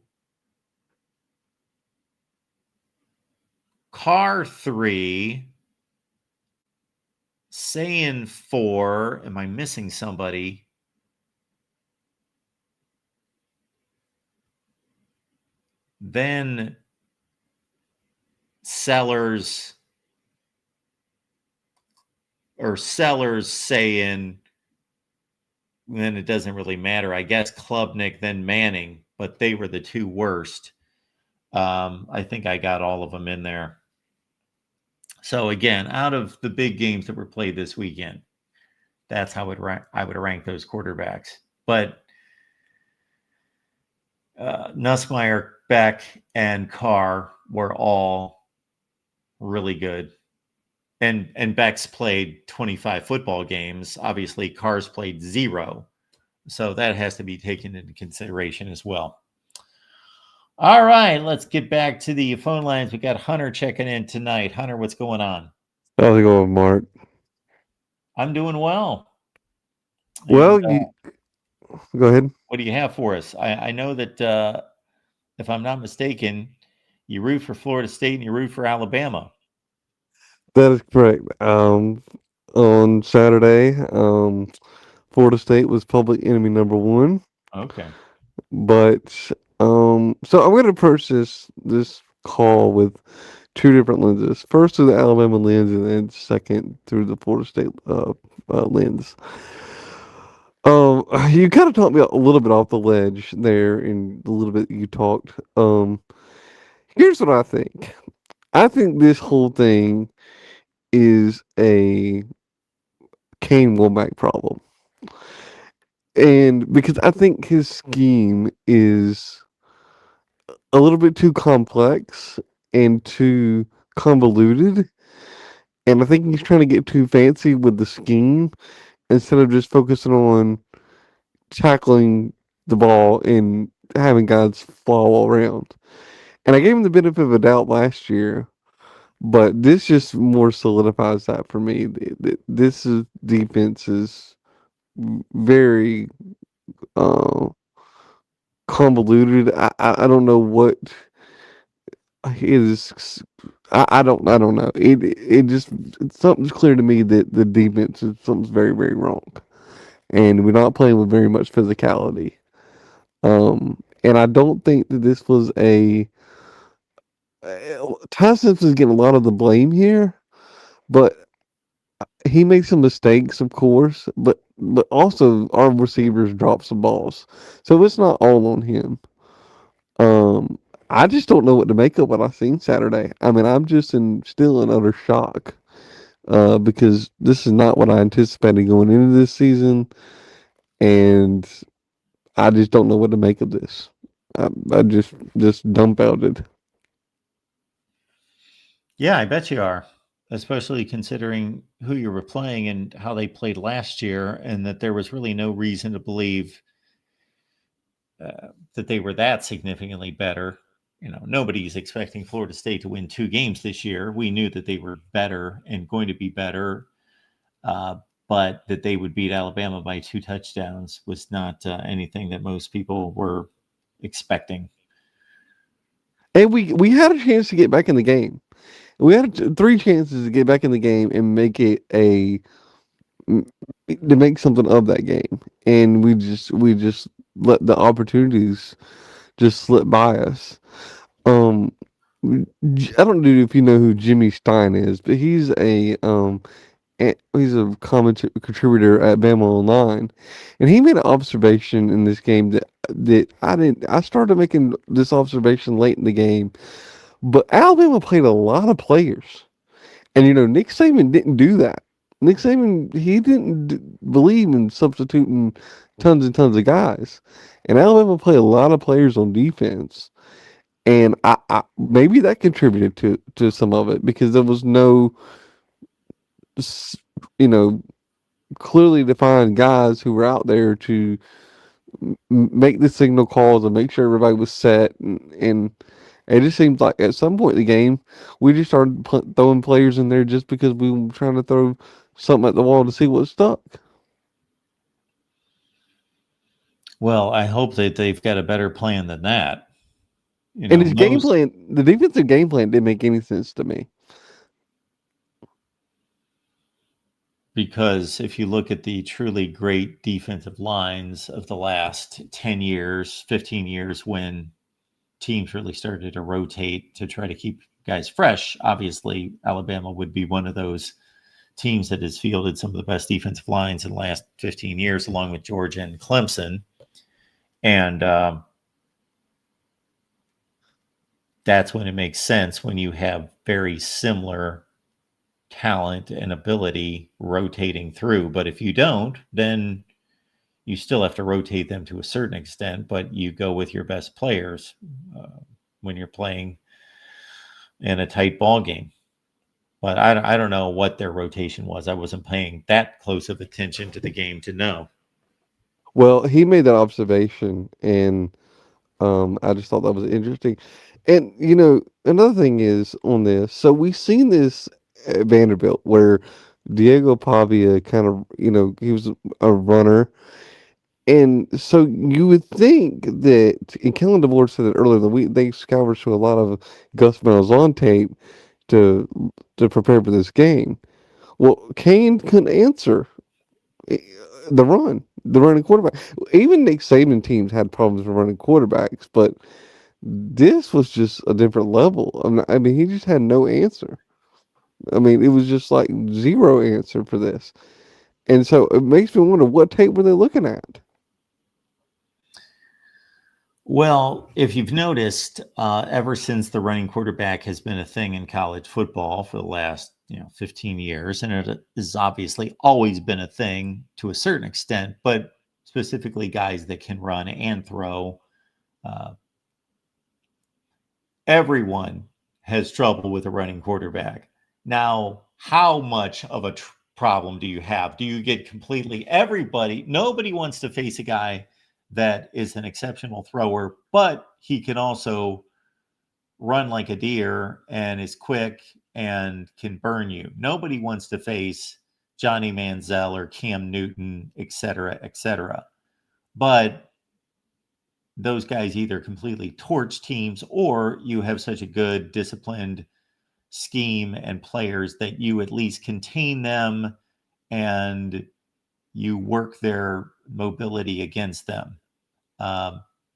Carr 3, Sayin 4. Am I missing somebody? Then Sellers Sayin. Then it doesn't really matter. I guess Klubnik, then Manning, but they were the two worst. I think I got all of them in there. So again, out of the big games that were played this weekend, that's how I would rank those quarterbacks. But Nussmeier, Beck, and Carr were all really good. And Beck's played 25 football games. Obviously, Carr's played 0. So that has to be taken into consideration as well. All right, let's get back to the phone lines. We got Hunter checking in tonight. Hunter, what's going on? How's it going, Mark? I'm doing well. Well, And, go ahead. what do you have for us? I know that if I'm not mistaken, you root for Florida State and you root for Alabama. That is correct. On Saturday, Florida State was public enemy number 1. Okay. But so I'm going to approach this call with 2 different lenses. First through the Alabama lens, and then second through the Florida State lens. You kind of talked me a little bit off the ledge there, in the little bit you talked. Here's what I think. I think this whole thing is a Kane Womack problem. And because I think his scheme is a little bit too complex and too convoluted. And I think he's trying to get too fancy with the scheme instead of just focusing on tackling the ball and having guys fly all around. And I gave him the benefit of a doubt last year, but this just more solidifies that for me. This defense is very convoluted. I don't know what is. I don't know. It just something's clear to me that the defense is something's very, very wrong, and we're not playing with very much physicality. And I don't think that this was a. Ty Simpson's getting a lot of the blame here, but he made some mistakes, of course, but also our receivers dropped some balls, so it's not all on him. I just don't know what to make of what I seen Saturday. I mean, I'm just still in utter shock, because this is not what I anticipated going into this season, and I just don't know what to make of this. I just dumbfounded. Yeah, I bet you are, especially considering who you were playing and how they played last year, and that there was really no reason to believe that they were that significantly better. Nobody's expecting Florida State to win 2 games this year. We knew that they were better and going to be better, but that they would beat Alabama by 2 touchdowns was not anything that most people were expecting. And we had a chance to get back in the game. We had 3 chances to get back in the game and make it to make something of that game, and we just let the opportunities just slip by us. I don't know if you know who Jimmy Stein is, but he's a contributor at Bama Online, and he made an observation in this game that I didn't. I started making this observation late in the game, but Alabama played a lot of players, and Nick Saban didn't do that. Nick Saban, he didn't believe in substituting tons and tons of guys, and Alabama played a lot of players on defense. And I maybe that contributed to some of it, because there was no, clearly defined guys who were out there to make the signal calls and make sure everybody was set, and It just seems like at some point in the game, we just started throwing players in there just because we were trying to throw something at the wall to see what stuck. Well, I hope that they've got a better plan than that. You And know, his game most plan, the defensive game plan didn't make any sense to me. because if you look at the truly great defensive lines of the last 10 years, 15 years, when teams really started to rotate to try to keep guys fresh, obviously Alabama would be one of those teams that has fielded some of the best defensive lines in the last 15 years, along with Georgia and Clemson. And that's when it makes sense when you have very similar talent and ability rotating through. But if you don't, then you still have to rotate them to a certain extent, but you go with your best players when you're playing in a tight ball game. But I don't know what their rotation was. I wasn't paying that close of attention to the game to know. Well, he made that observation, and I just thought that was interesting. And another thing is on this. So we've seen this at Vanderbilt where Diego Pavia kind of, he was a runner. And so you would think that, and Kellen DeVore said it earlier in the week, they scoured through a lot of Gus Malzahn tape to prepare for this game. Well, Kane couldn't answer the running quarterback. Even Nick Saban teams had problems with running quarterbacks, but this was just a different level. I mean, he just had no answer. I mean, it was just like zero answer for this. And so it makes me wonder, what tape were they looking at? Well, if you've noticed, ever since the running quarterback has been a thing in college football for the last 15 years, and it has obviously always been a thing to a certain extent, but specifically guys that can run and throw, everyone has trouble with a running quarterback. Now, how much of a problem do you have? Do you get completely nobody wants to face a guy that is an exceptional thrower, but he can also run like a deer and is quick and can burn you. Nobody wants to face Johnny Manziel or Cam Newton, et cetera, et cetera. But those guys either completely torch teams, or you have such a good disciplined scheme and players that you at least contain them and you work their mobility against them.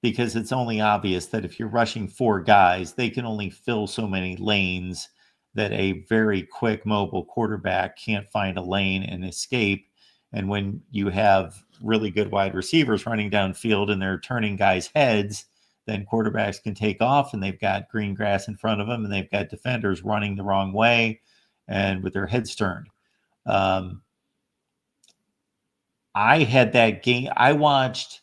Because it's only obvious that if you're rushing four guys, they can only fill so many lanes that a very quick mobile quarterback can't find a lane and escape. And when you have really good wide receivers running downfield and they're turning guys' heads, then quarterbacks can take off and they've got green grass in front of them and they've got defenders running the wrong way and with their heads turned. I had that game. I watched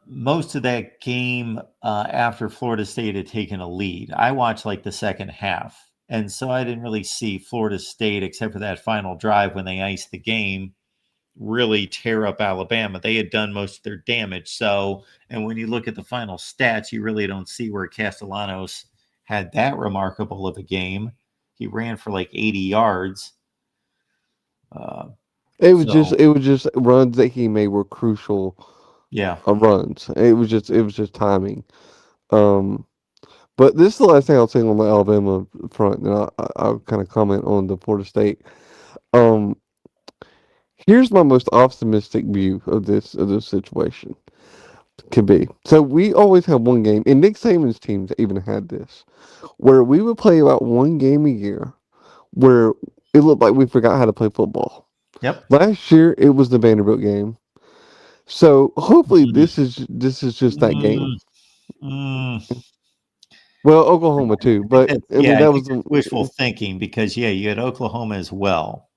most of that game after Florida State had taken a lead. I watched like the second half. And so I didn't really see Florida State, except for that final drive when they iced the game, really tear up Alabama. They had done most of their damage. So, and when you look at the final stats, you really don't see where Castellanos had that remarkable of a game. He ran for like 80 yards. It was just runs that he made were crucial. Yeah. Runs. It was just timing. But this is the last thing I'll say on the Alabama front, and I'll kind of comment on the Florida State. Here's my most optimistic view of this situation could be. So we always have one game, and Nick Saban's teams even had this, where we would play about one game a year, where it looked like we forgot how to play football. Yep. Last year it was the Vanderbilt game. So hopefully this is just that game. Well, Oklahoma too, but I mean that was wishful thinking because you had Oklahoma as well.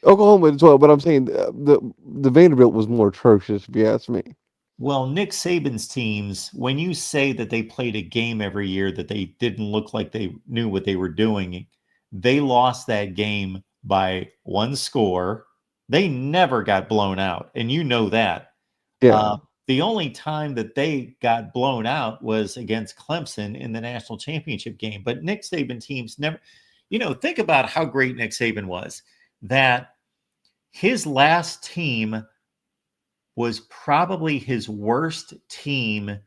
Oklahoma as well, but I'm saying the Vanderbilt was more atrocious if you ask me. Well, Nick Saban's teams, when you say that they played a game every year that they didn't look like they knew what they were doing, they lost that game by one score. They never got blown out, and you know that. Yeah. The only time that they got blown out was against Clemson in the national championship game. But Nick Saban teams never, think about how great Nick Saban was. That his last team was probably his worst team,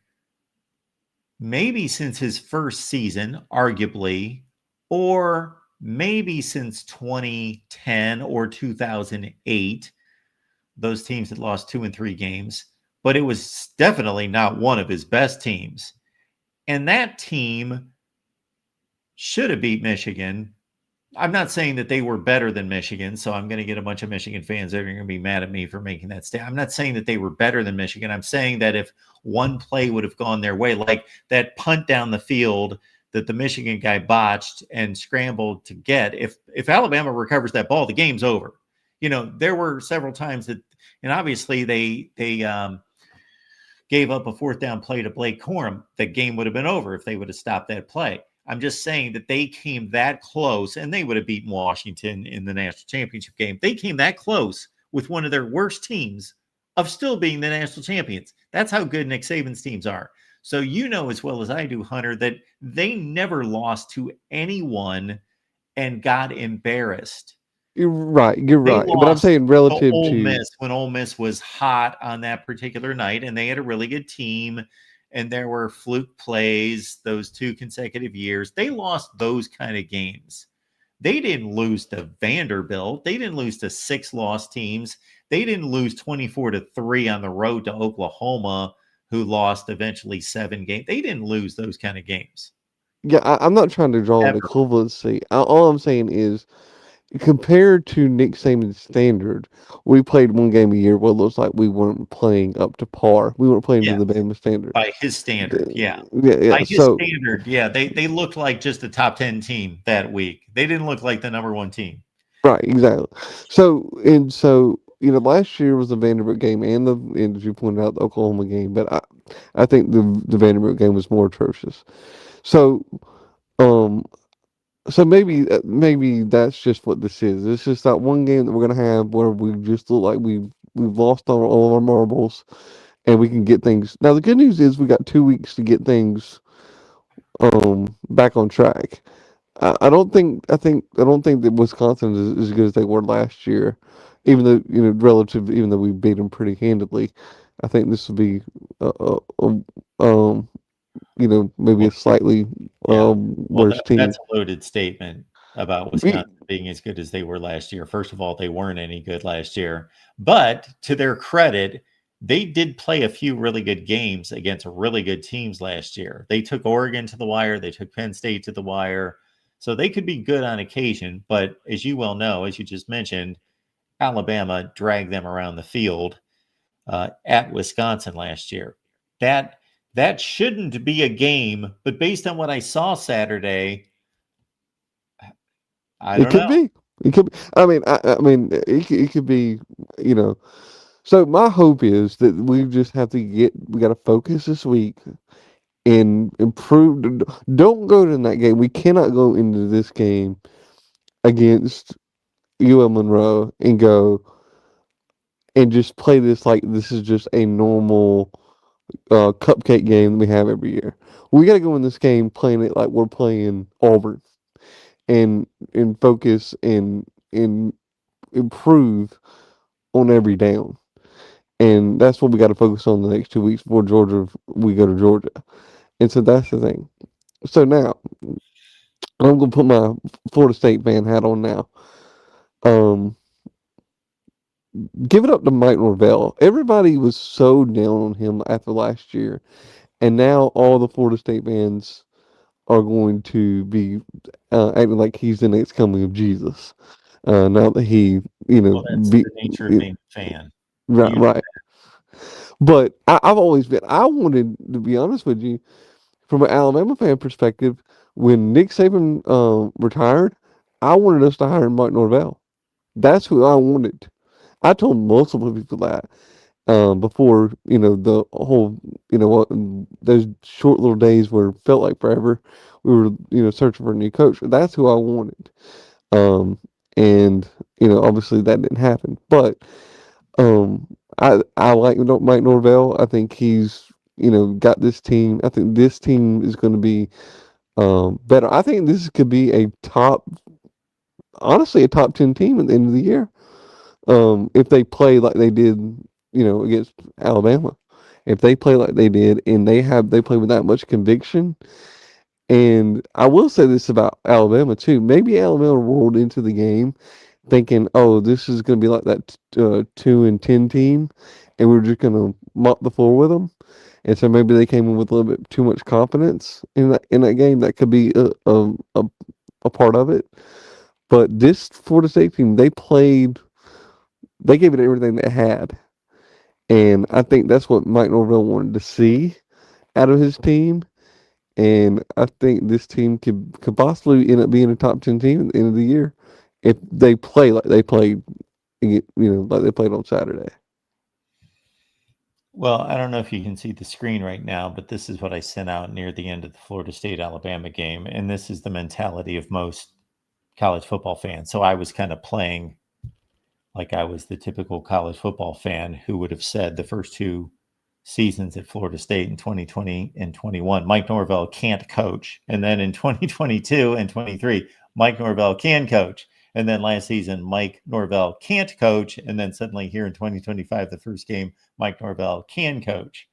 maybe since his first season, arguably, or maybe since 2010 or 2008. Those teams had lost 2 and 3 games, but it was definitely not one of his best teams. And that team should have beat Michigan. I'm not saying that they were better than Michigan, so I'm going to get a bunch of Michigan fans that are going to be mad at me for making that statement. I'm not saying that they were better than Michigan. I'm saying that if one play would have gone their way, like that punt down the field that the Michigan guy botched and scrambled to get, if Alabama recovers that ball, the game's over. There were several times that, and obviously they gave up a 4th down play to Blake Corum. The game would have been over if they would have stopped that play. I'm just saying that they came that close, and they would have beaten Washington in the national championship game. They came that close with one of their worst teams of still being the national champions. That's how good Nick Saban's teams are. So as well as I do, Hunter, that they never lost to anyone and got embarrassed. You're right. But I'm saying To relative Ole to Miss when Ole Miss was hot on that particular night, and they had a really good team, and there were fluke plays those 2 consecutive years. They lost those kind of games. They didn't lose to Vanderbilt. They didn't lose to 6-loss teams. They didn't lose 24-3 on the road to Oklahoma, who lost eventually 7 games. They didn't lose those kind of games. Yeah, I'm not trying to draw an Ever. equivalency. All I'm saying is, compared to Nick Saban's standard, we played one game a year where it looks like we weren't playing up to par. We weren't playing to the Bama standard. By his standard, yeah. Yeah. By his standard, yeah. They looked like just a top 10 team that week. They didn't look like the number 1 team. Right, exactly. So last year was the Vanderbilt game and as you pointed out, the Oklahoma game, but I think the Vanderbilt game was more atrocious. So So maybe that's just what this is. It's just that one game that we're gonna have where we just look like we've lost all of our marbles, and we can get things. Now the good news is we got 2 weeks to get things back on track. I don't think that Wisconsin is as good as they were last year, even though even though we beat them pretty handedly. I think this will be maybe a slightly worse team. That's a loaded statement about Wisconsin being as good as they were last year. First of all, they weren't any good last year, but to their credit, they did play a few really good games against really good teams last year. They took Oregon to the wire. They took Penn State to the wire. So they could be good on occasion. But as you well know, as you just mentioned, Alabama dragged them around the field at Wisconsin last year. That shouldn't be a game, but based on what I saw Saturday, I don't know. It could be. I mean, it could be. So my hope is that we just have to we got to focus this week and improve. Don't go to that game. We cannot go into this game against UL Monroe and go and just play this like this is just a normal cupcake game that we have every year. We got to go in this game playing it like we're playing Auburn and focus and improve on every down. And that's what we got to focus on the next 2 weeks before we go to Georgia. And so that's the thing. So now, I'm going to put my Florida State fan hat on now. Give it up to Mike Norvell. Everybody was so down on him after last year. And now all the Florida State fans are going to be acting like he's the next coming of Jesus. Now that he, that's the nature of being a fan. Right. But I've always been. I wanted to be honest with you, from an Alabama fan perspective, when Nick Saban retired, I wanted us to hire Mike Norvell. That's who I wanted. I told multiple people that before the whole those short little days where it felt like forever. We were searching for a new coach. That's who I wanted. And obviously that didn't happen. But I like Mike Norvell. I think he's got this team. I think this team is going to be better. I think this could be honestly, a top 10 team at the end of the year. If they play like they did, against Alabama. If they play like they did and they play with that much conviction. And I will say this about Alabama too. Maybe Alabama rolled into the game thinking, "Oh, this is going to be like that 2-10 team, and we're just going to mop the floor with them." And so maybe they came in with a little bit too much confidence in that game. That could be a part of it. But this Florida State team, they gave it everything they had, and I think that's what Mike Norvell wanted to see out of his team. And I think this team could possibly end up being a top 10 team at the end of the year if they play like they played, like they played on Saturday. Well, I don't know if you can see the screen right now, but this is what I sent out near the end of the Florida State Alabama game. And this is the mentality of most college football fans. So I was kind of playing like I was the typical college football fan who would have said the first two seasons at Florida State in 2020 and 21, Mike Norvell can't coach. And then in 2022 and 23, Mike Norvell can coach. And then last season, Mike Norvell can't coach. And then suddenly here in 2025, the first game, Mike Norvell can coach.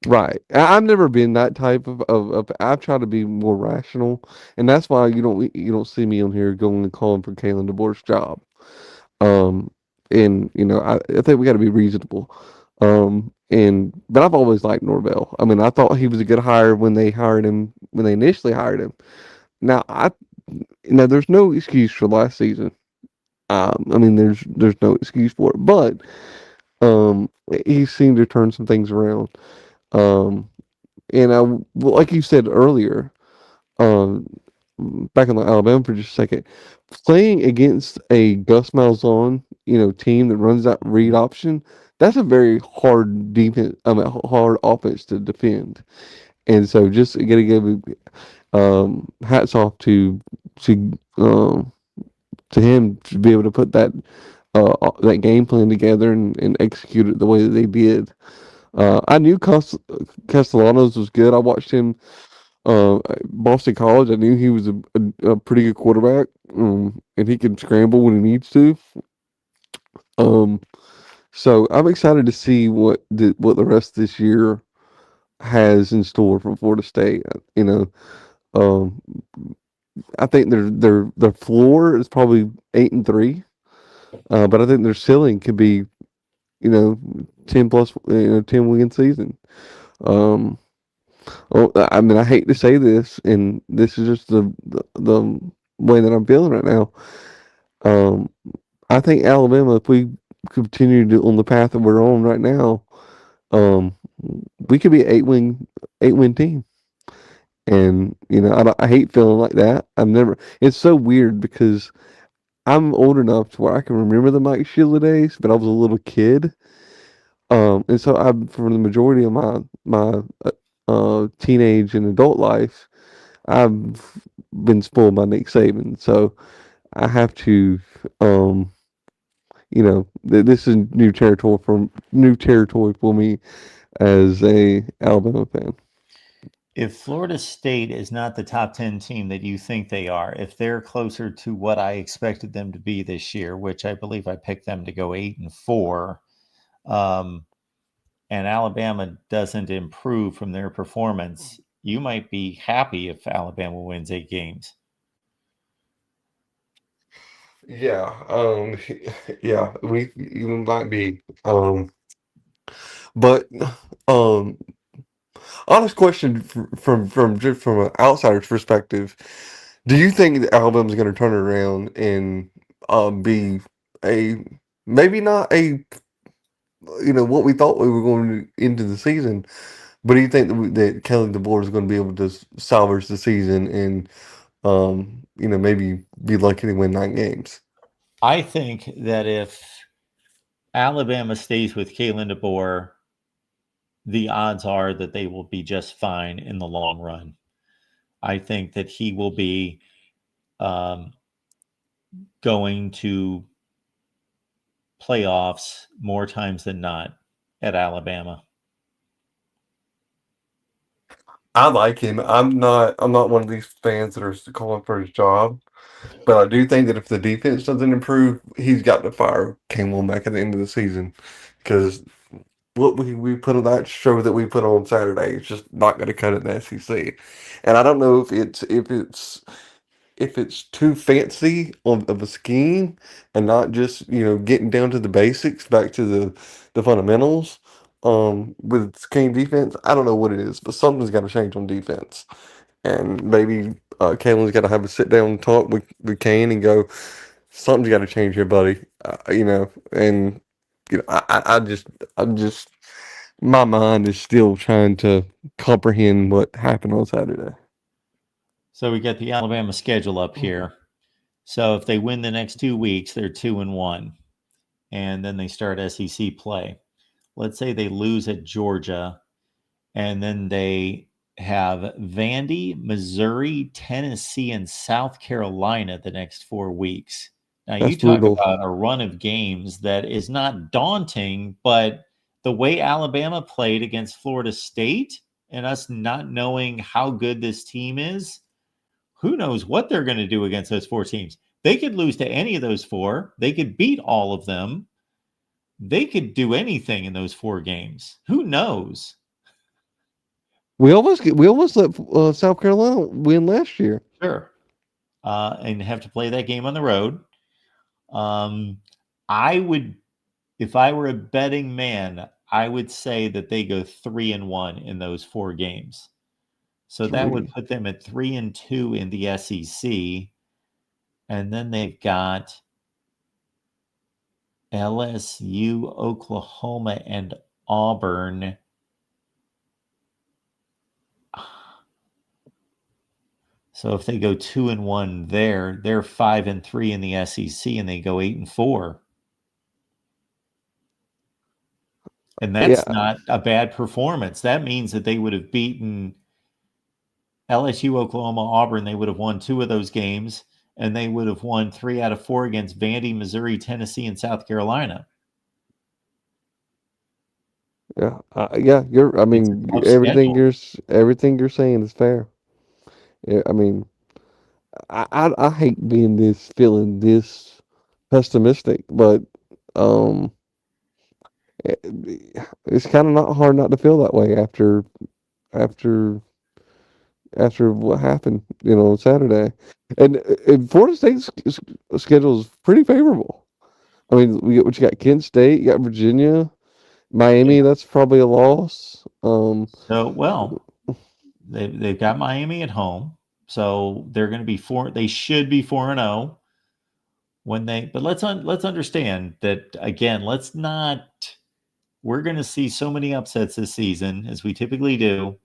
Right. I've never been that type of I've tried to be more rational, and that's why you don't see me on here going and calling for Kalen DeBoer's job. Um, and I think we got to be reasonable. But I've always liked Norvell. I mean, I thought he was a good hire when they initially hired him. Now there's no excuse for last season. I mean, there's no excuse for it, but he seemed to turn some things around. Um, and well, like you said earlier, um, back in Alabama for just a second, playing against a Gus Malzahn, team that runs that read option, that's a very hard defense. I mean, hard offense to defend. And so, just gotta give hats off to um, to him to be able to put that game plan together and execute it the way that they did. I knew Castellanos was good. I watched him at Boston College. I knew he was a pretty good quarterback, and he can scramble when he needs to. Um, so I'm excited to see what the rest of this year has in store for Florida State. Um, I think their floor is probably 8-3, but I think their ceiling could be 10 plus 10-win season. Um, Well, I mean, I hate to say this, and this is just the way that I'm feeling right now. Um, I think Alabama, if we continue on the path that we're on right now, um, we could be an eight win team. And I hate feeling like that. I've never. It's so weird because I'm old enough to where I can remember the Mike Sheila days, but I was a little kid. And so for the majority of my teenage and adult life, I've been spoiled by Nick Saban. So I have to, this is new territory for me as a Alabama fan. If Florida State is not the top 10 team that you think they are, if they're closer to what I expected them to be this year, which I believe I picked them to go 8-4, and Alabama doesn't improve from their performance, you might be happy if Alabama wins 8 games. Yeah, yeah, we even might be. But honest question from an outsider's perspective, do you think that Alabama's going to turn it around and be a maybe not a what we thought we were going into the season, but do you think that Kelly DeBoer is going to be able to salvage the season and maybe be lucky to win 9 games? I think that if Alabama stays with Kalen DeBoer, the odds are that they will be just fine in the long run. I think that he will be going to playoffs more times than not at Alabama. I like him. I'm not one of these fans that are calling for his job, but I do think that if the defense doesn't improve, he's got to fire Kane Wommack at the end of the season because what we put on that show that we put on Saturday is just not going to cut it in the SEC. And I don't know if it's too fancy of a scheme and not just getting down to the basics, back to the fundamentals. With Kane defense, I don't know what it is, but something's got to change on defense, and maybe Kalen's got to have a sit down talk with Kane and go, something's got to change here, buddy. And I'm just my mind is still trying to comprehend what happened on Saturday. So we got the Alabama schedule up here. So if they win the next 2 weeks, they're 2-1, and then they start SEC play. Let's say they lose at Georgia, and then they have Vandy, Missouri, Tennessee, and South Carolina the next 4 weeks. Now, That's you talk brutal. about a run of games that is not daunting, but the way Alabama played against Florida State and us not knowing how good this team is, who knows what they're going to do against those 4 teams. They could lose to any of those 4. They could beat all of them. They could do anything in those 4 games. Who knows? We almost let South Carolina win last year. Sure. And have to play that game on the road. I would, if I were a betting man, I would say that they go 3-1 in those 4 games. So that would put them at 3-2 in the SEC. And then they've got LSU, Oklahoma, and Auburn. So if they go 2-1 there, they're 5-3 in the SEC, and they go 8-4. And that's not a bad performance. That means that they would have beaten LSU, Oklahoma, Auburn. They would have won 2 of those games, and they would have won 3 out of 4 against Vandy, Missouri, Tennessee, and South Carolina. Yeah, I mean, everything you're saying is fair. Yeah, I mean, I hate feeling this pessimistic, but it's kind of not hard not to feel that way after what happened, on Saturday. And Florida State's schedule is pretty favorable. I mean, you got Kent State, you got Virginia, Miami. Yeah. That's probably a loss. They've got Miami at home, so they're going to be 4. They should be 4-0 when they. But let's understand that again. Let's not. We're going to see so many upsets this season, as we typically do.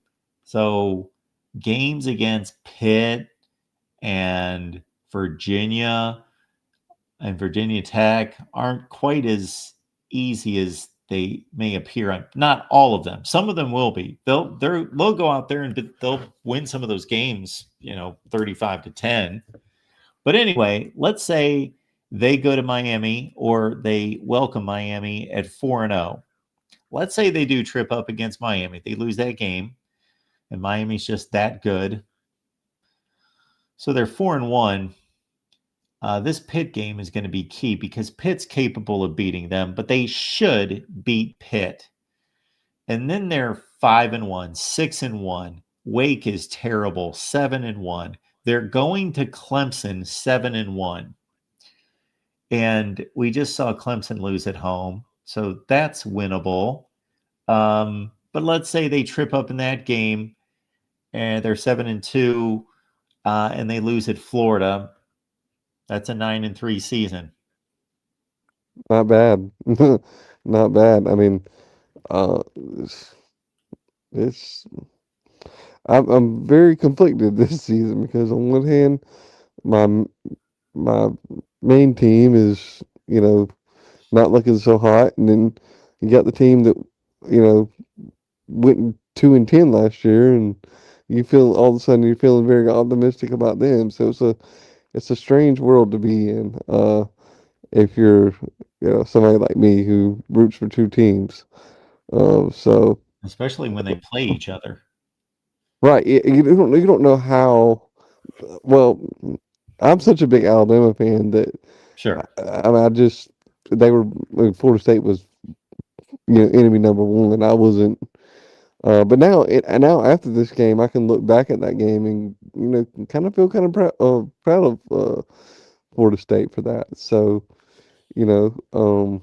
So games against Pitt and Virginia and Virginia Tech aren't quite as easy as they may appear on. Not all of them. Some of them will be. They'll go out there and they'll win some of those games, 35-10. But anyway, let's say they go to Miami or they welcome Miami at 4-0. Let's say they do trip up against Miami. They lose that game, and Miami's just that good. So they're 4-1. This Pitt game is going to be key because Pitt's capable of beating them, but they should beat Pitt. And then they're 5-1, 6-1. Wake is terrible, 7-1. They're going to Clemson, 7-1. And we just saw Clemson lose at home, so that's winnable. But let's say they trip up in that game, and they're 7-2, and they lose at Florida. That's a 9-3 season. Not bad. Not bad. I mean, I'm very conflicted this season because on one hand, my main team is not looking so hot, and then you got the team that went 2-10 last year, and you feel all of a sudden you're feeling very optimistic about them. So it's a strange world to be in. if you're somebody like me who roots for two teams. So especially when they play each other. right, you don't know how well. I'm such a big Alabama fan that Sure. I mean, they were Florida State was enemy number one, and I wasn't. But and now after this game, I can look back at that game and kind of feel kind of proud of Florida State for that. So and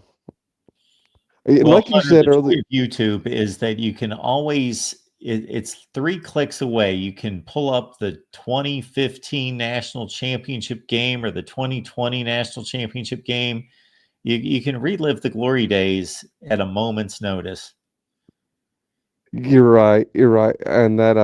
Well, like you Hunter, said the earlier, joy of YouTube is that you can always, it's 3 clicks away. You can pull up the 2015 national championship game or the 2020 national championship game. You can relive the glory days at a moment's notice. you're right, and that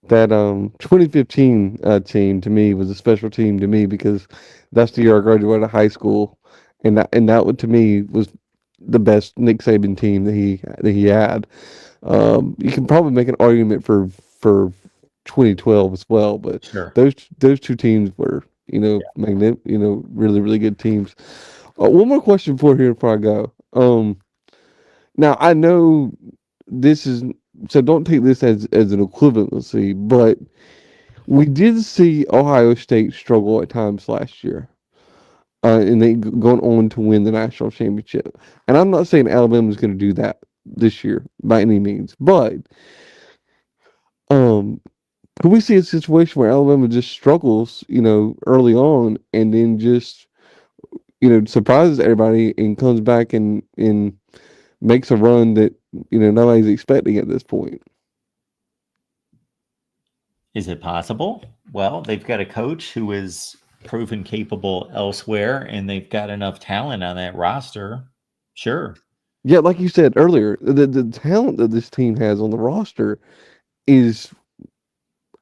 2015 team to me was a special team to me because that's the year I graduated high school, and that to me was the best Nick Saban team that he had. You can probably make an argument for 2012 as well, but Sure. those two teams were really really good teams. One more question before I go. Now I know this is so don't take this as an equivalency, but we did see Ohio State struggle at times last year, and they going on to win the national championship. And I'm not saying Alabama's going to do that this year by any means, but um, could we see a situation where Alabama just struggles, early on, and then just surprises everybody and comes back and makes a run that nobody's expecting at this point? Is it possible? Well, they've got a coach who is proven capable elsewhere, and they've got enough talent on that roster. Sure. Yeah, like you said earlier, the talent that this team has on the roster is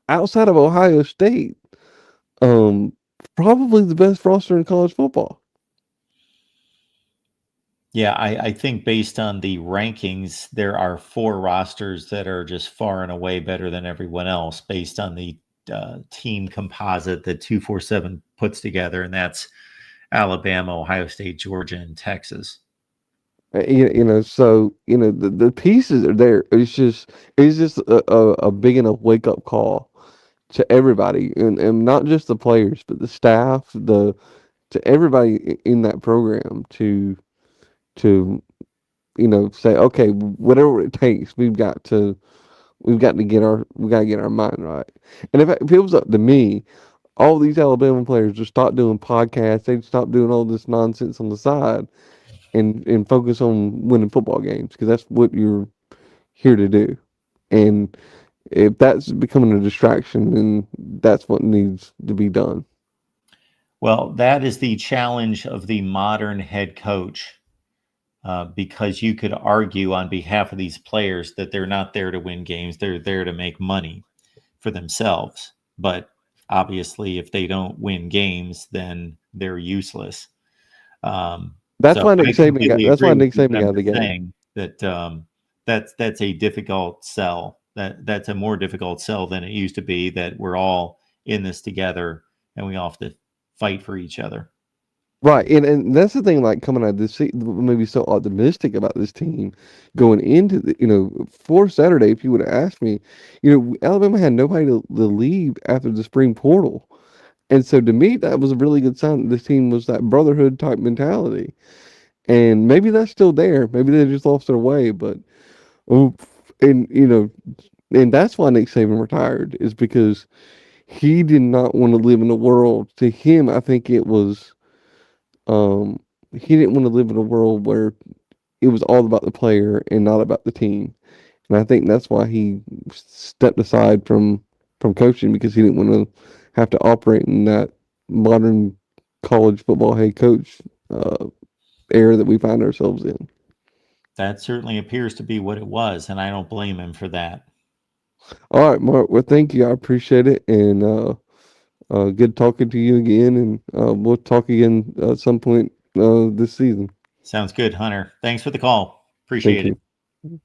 outside of Ohio State, um, probably the best roster in college football. Yeah, I think based on the rankings, there are 4 rosters that are just far and away better than everyone else based on the team composite that 247 puts together, and that's Alabama, Ohio State, Georgia, and Texas. So the pieces are there. It's just a big enough wake up call to everybody, and not just the players, but the staff, to everybody in that program to say, okay, whatever it takes, we got to get our mind right. And if it was up to me, all these Alabama players just stop doing podcasts. They'd stop doing all this nonsense on the side and focus on winning football games because that's what you're here to do. And if that's becoming a distraction, then that's what needs to be done. Well, that is the challenge of the modern head coach, because you could argue on behalf of these players that they're not there to win games. They're there to make money for themselves. But obviously, if they don't win games, then they're useless. That's So why Nick I Saban got. completely That's agree why with Nick you, but Saban I'm got the just game. saying that that's a difficult sell. That's a more difficult sell than it used to be, that we're all in this together and we all have to fight for each other. Right, and that's the thing. Like coming out of this, maybe so optimistic about this team going into for Saturday. If you would have asked me, Alabama had nobody to leave after the spring portal, and so to me that was a really good sign that this team was that brotherhood type mentality. And maybe that's still there. Maybe they just lost their way, but oh, and and that's why Nick Saban retired is because he did not want to live in a world. To him, I think it was he didn't want to live in a world where it was all about the player and not about the team. And I think that's why he stepped aside from coaching because he didn't want to have to operate in that modern college football head coach era that we find ourselves in. That certainly appears to be what it was, and I don't blame him for that. All right, Mark. Well, thank you. I appreciate it, and good talking to you again. And we'll talk again at some point this season. Sounds good, Hunter. Thanks for the call. Thank Appreciate it. you.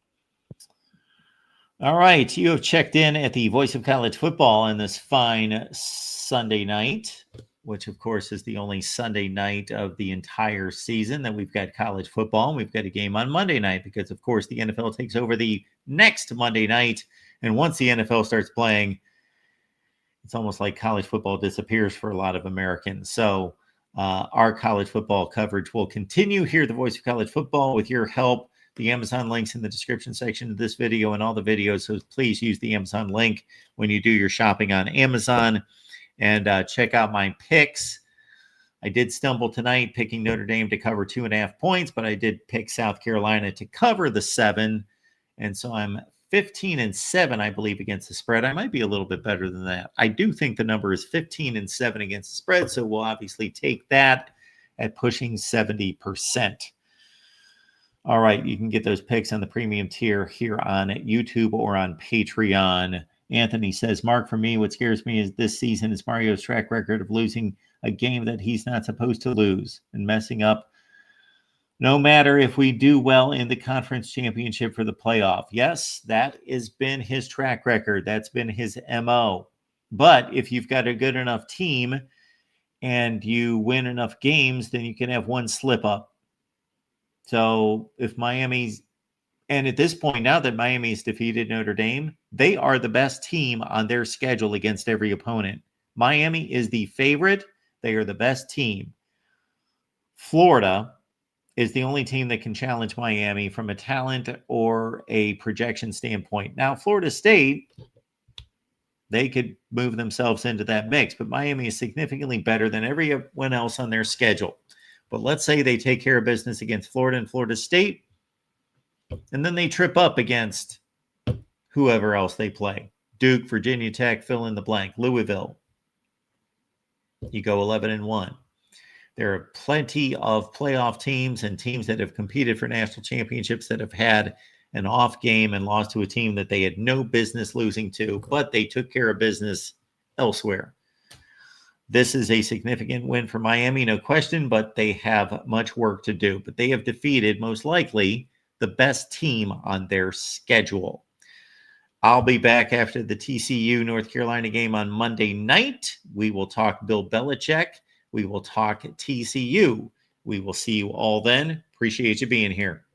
All right, you have checked in at the Voice of College Football on this fine Sunday night. which of course is the only Sunday night of the entire season that we've got college football. And we've got a game on Monday night because, of course, the NFL takes over the next Monday night. And once the NFL starts playing, it's almost like college football disappears for a lot of Americans. So our college football coverage will continue. Hear the voice of college football with your help. The Amazon links in the description section of this video and all the videos. So please use the Amazon link when you do your shopping on Amazon. And check out my picks. I did stumble tonight picking Notre Dame to cover 2.5 points, but I did pick South Carolina to cover the 7. And so I'm 15-7, I believe, against the spread. I might be a little bit better than that. I do think the number is 15-7 against the spread. So we'll obviously take that at pushing 70%. All right, you can get those picks on the premium tier here on YouTube or on Patreon. Anthony says, Mark, for me, what scares me is this season is Mario's track record of losing a game that he's not supposed to lose and messing up no matter if we do well in the conference championship for the playoff. Yes, that has been his track record. That's been his MO. But if you've got a good enough team and you win enough games, then you can have one slip up. So if Miami's, and at this point, now that Miami's defeated Notre Dame, they are the best team on their schedule against every opponent. Miami is the favorite. They are the best team. Florida is the only team that can challenge Miami from a talent or a projection standpoint. Now, Florida State, they could move themselves into that mix, but Miami is significantly better than everyone else on their schedule. But let's say they take care of business against Florida and Florida State, and then they trip up against whoever else they play. Duke, Virginia Tech, fill in the blank, Louisville. You go 11-1. There are plenty of playoff teams and teams that have competed for national championships that have had an off game and lost to a team that they had no business losing to, but they took care of business elsewhere. This is a significant win for Miami, no question, but they have much work to do. But they have defeated, most likely, the best team on their schedule. I'll be back after the TCU North Carolina game on Monday night. We will talk Bill Belichick. We will talk TCU. We will see you all then. Appreciate you being here.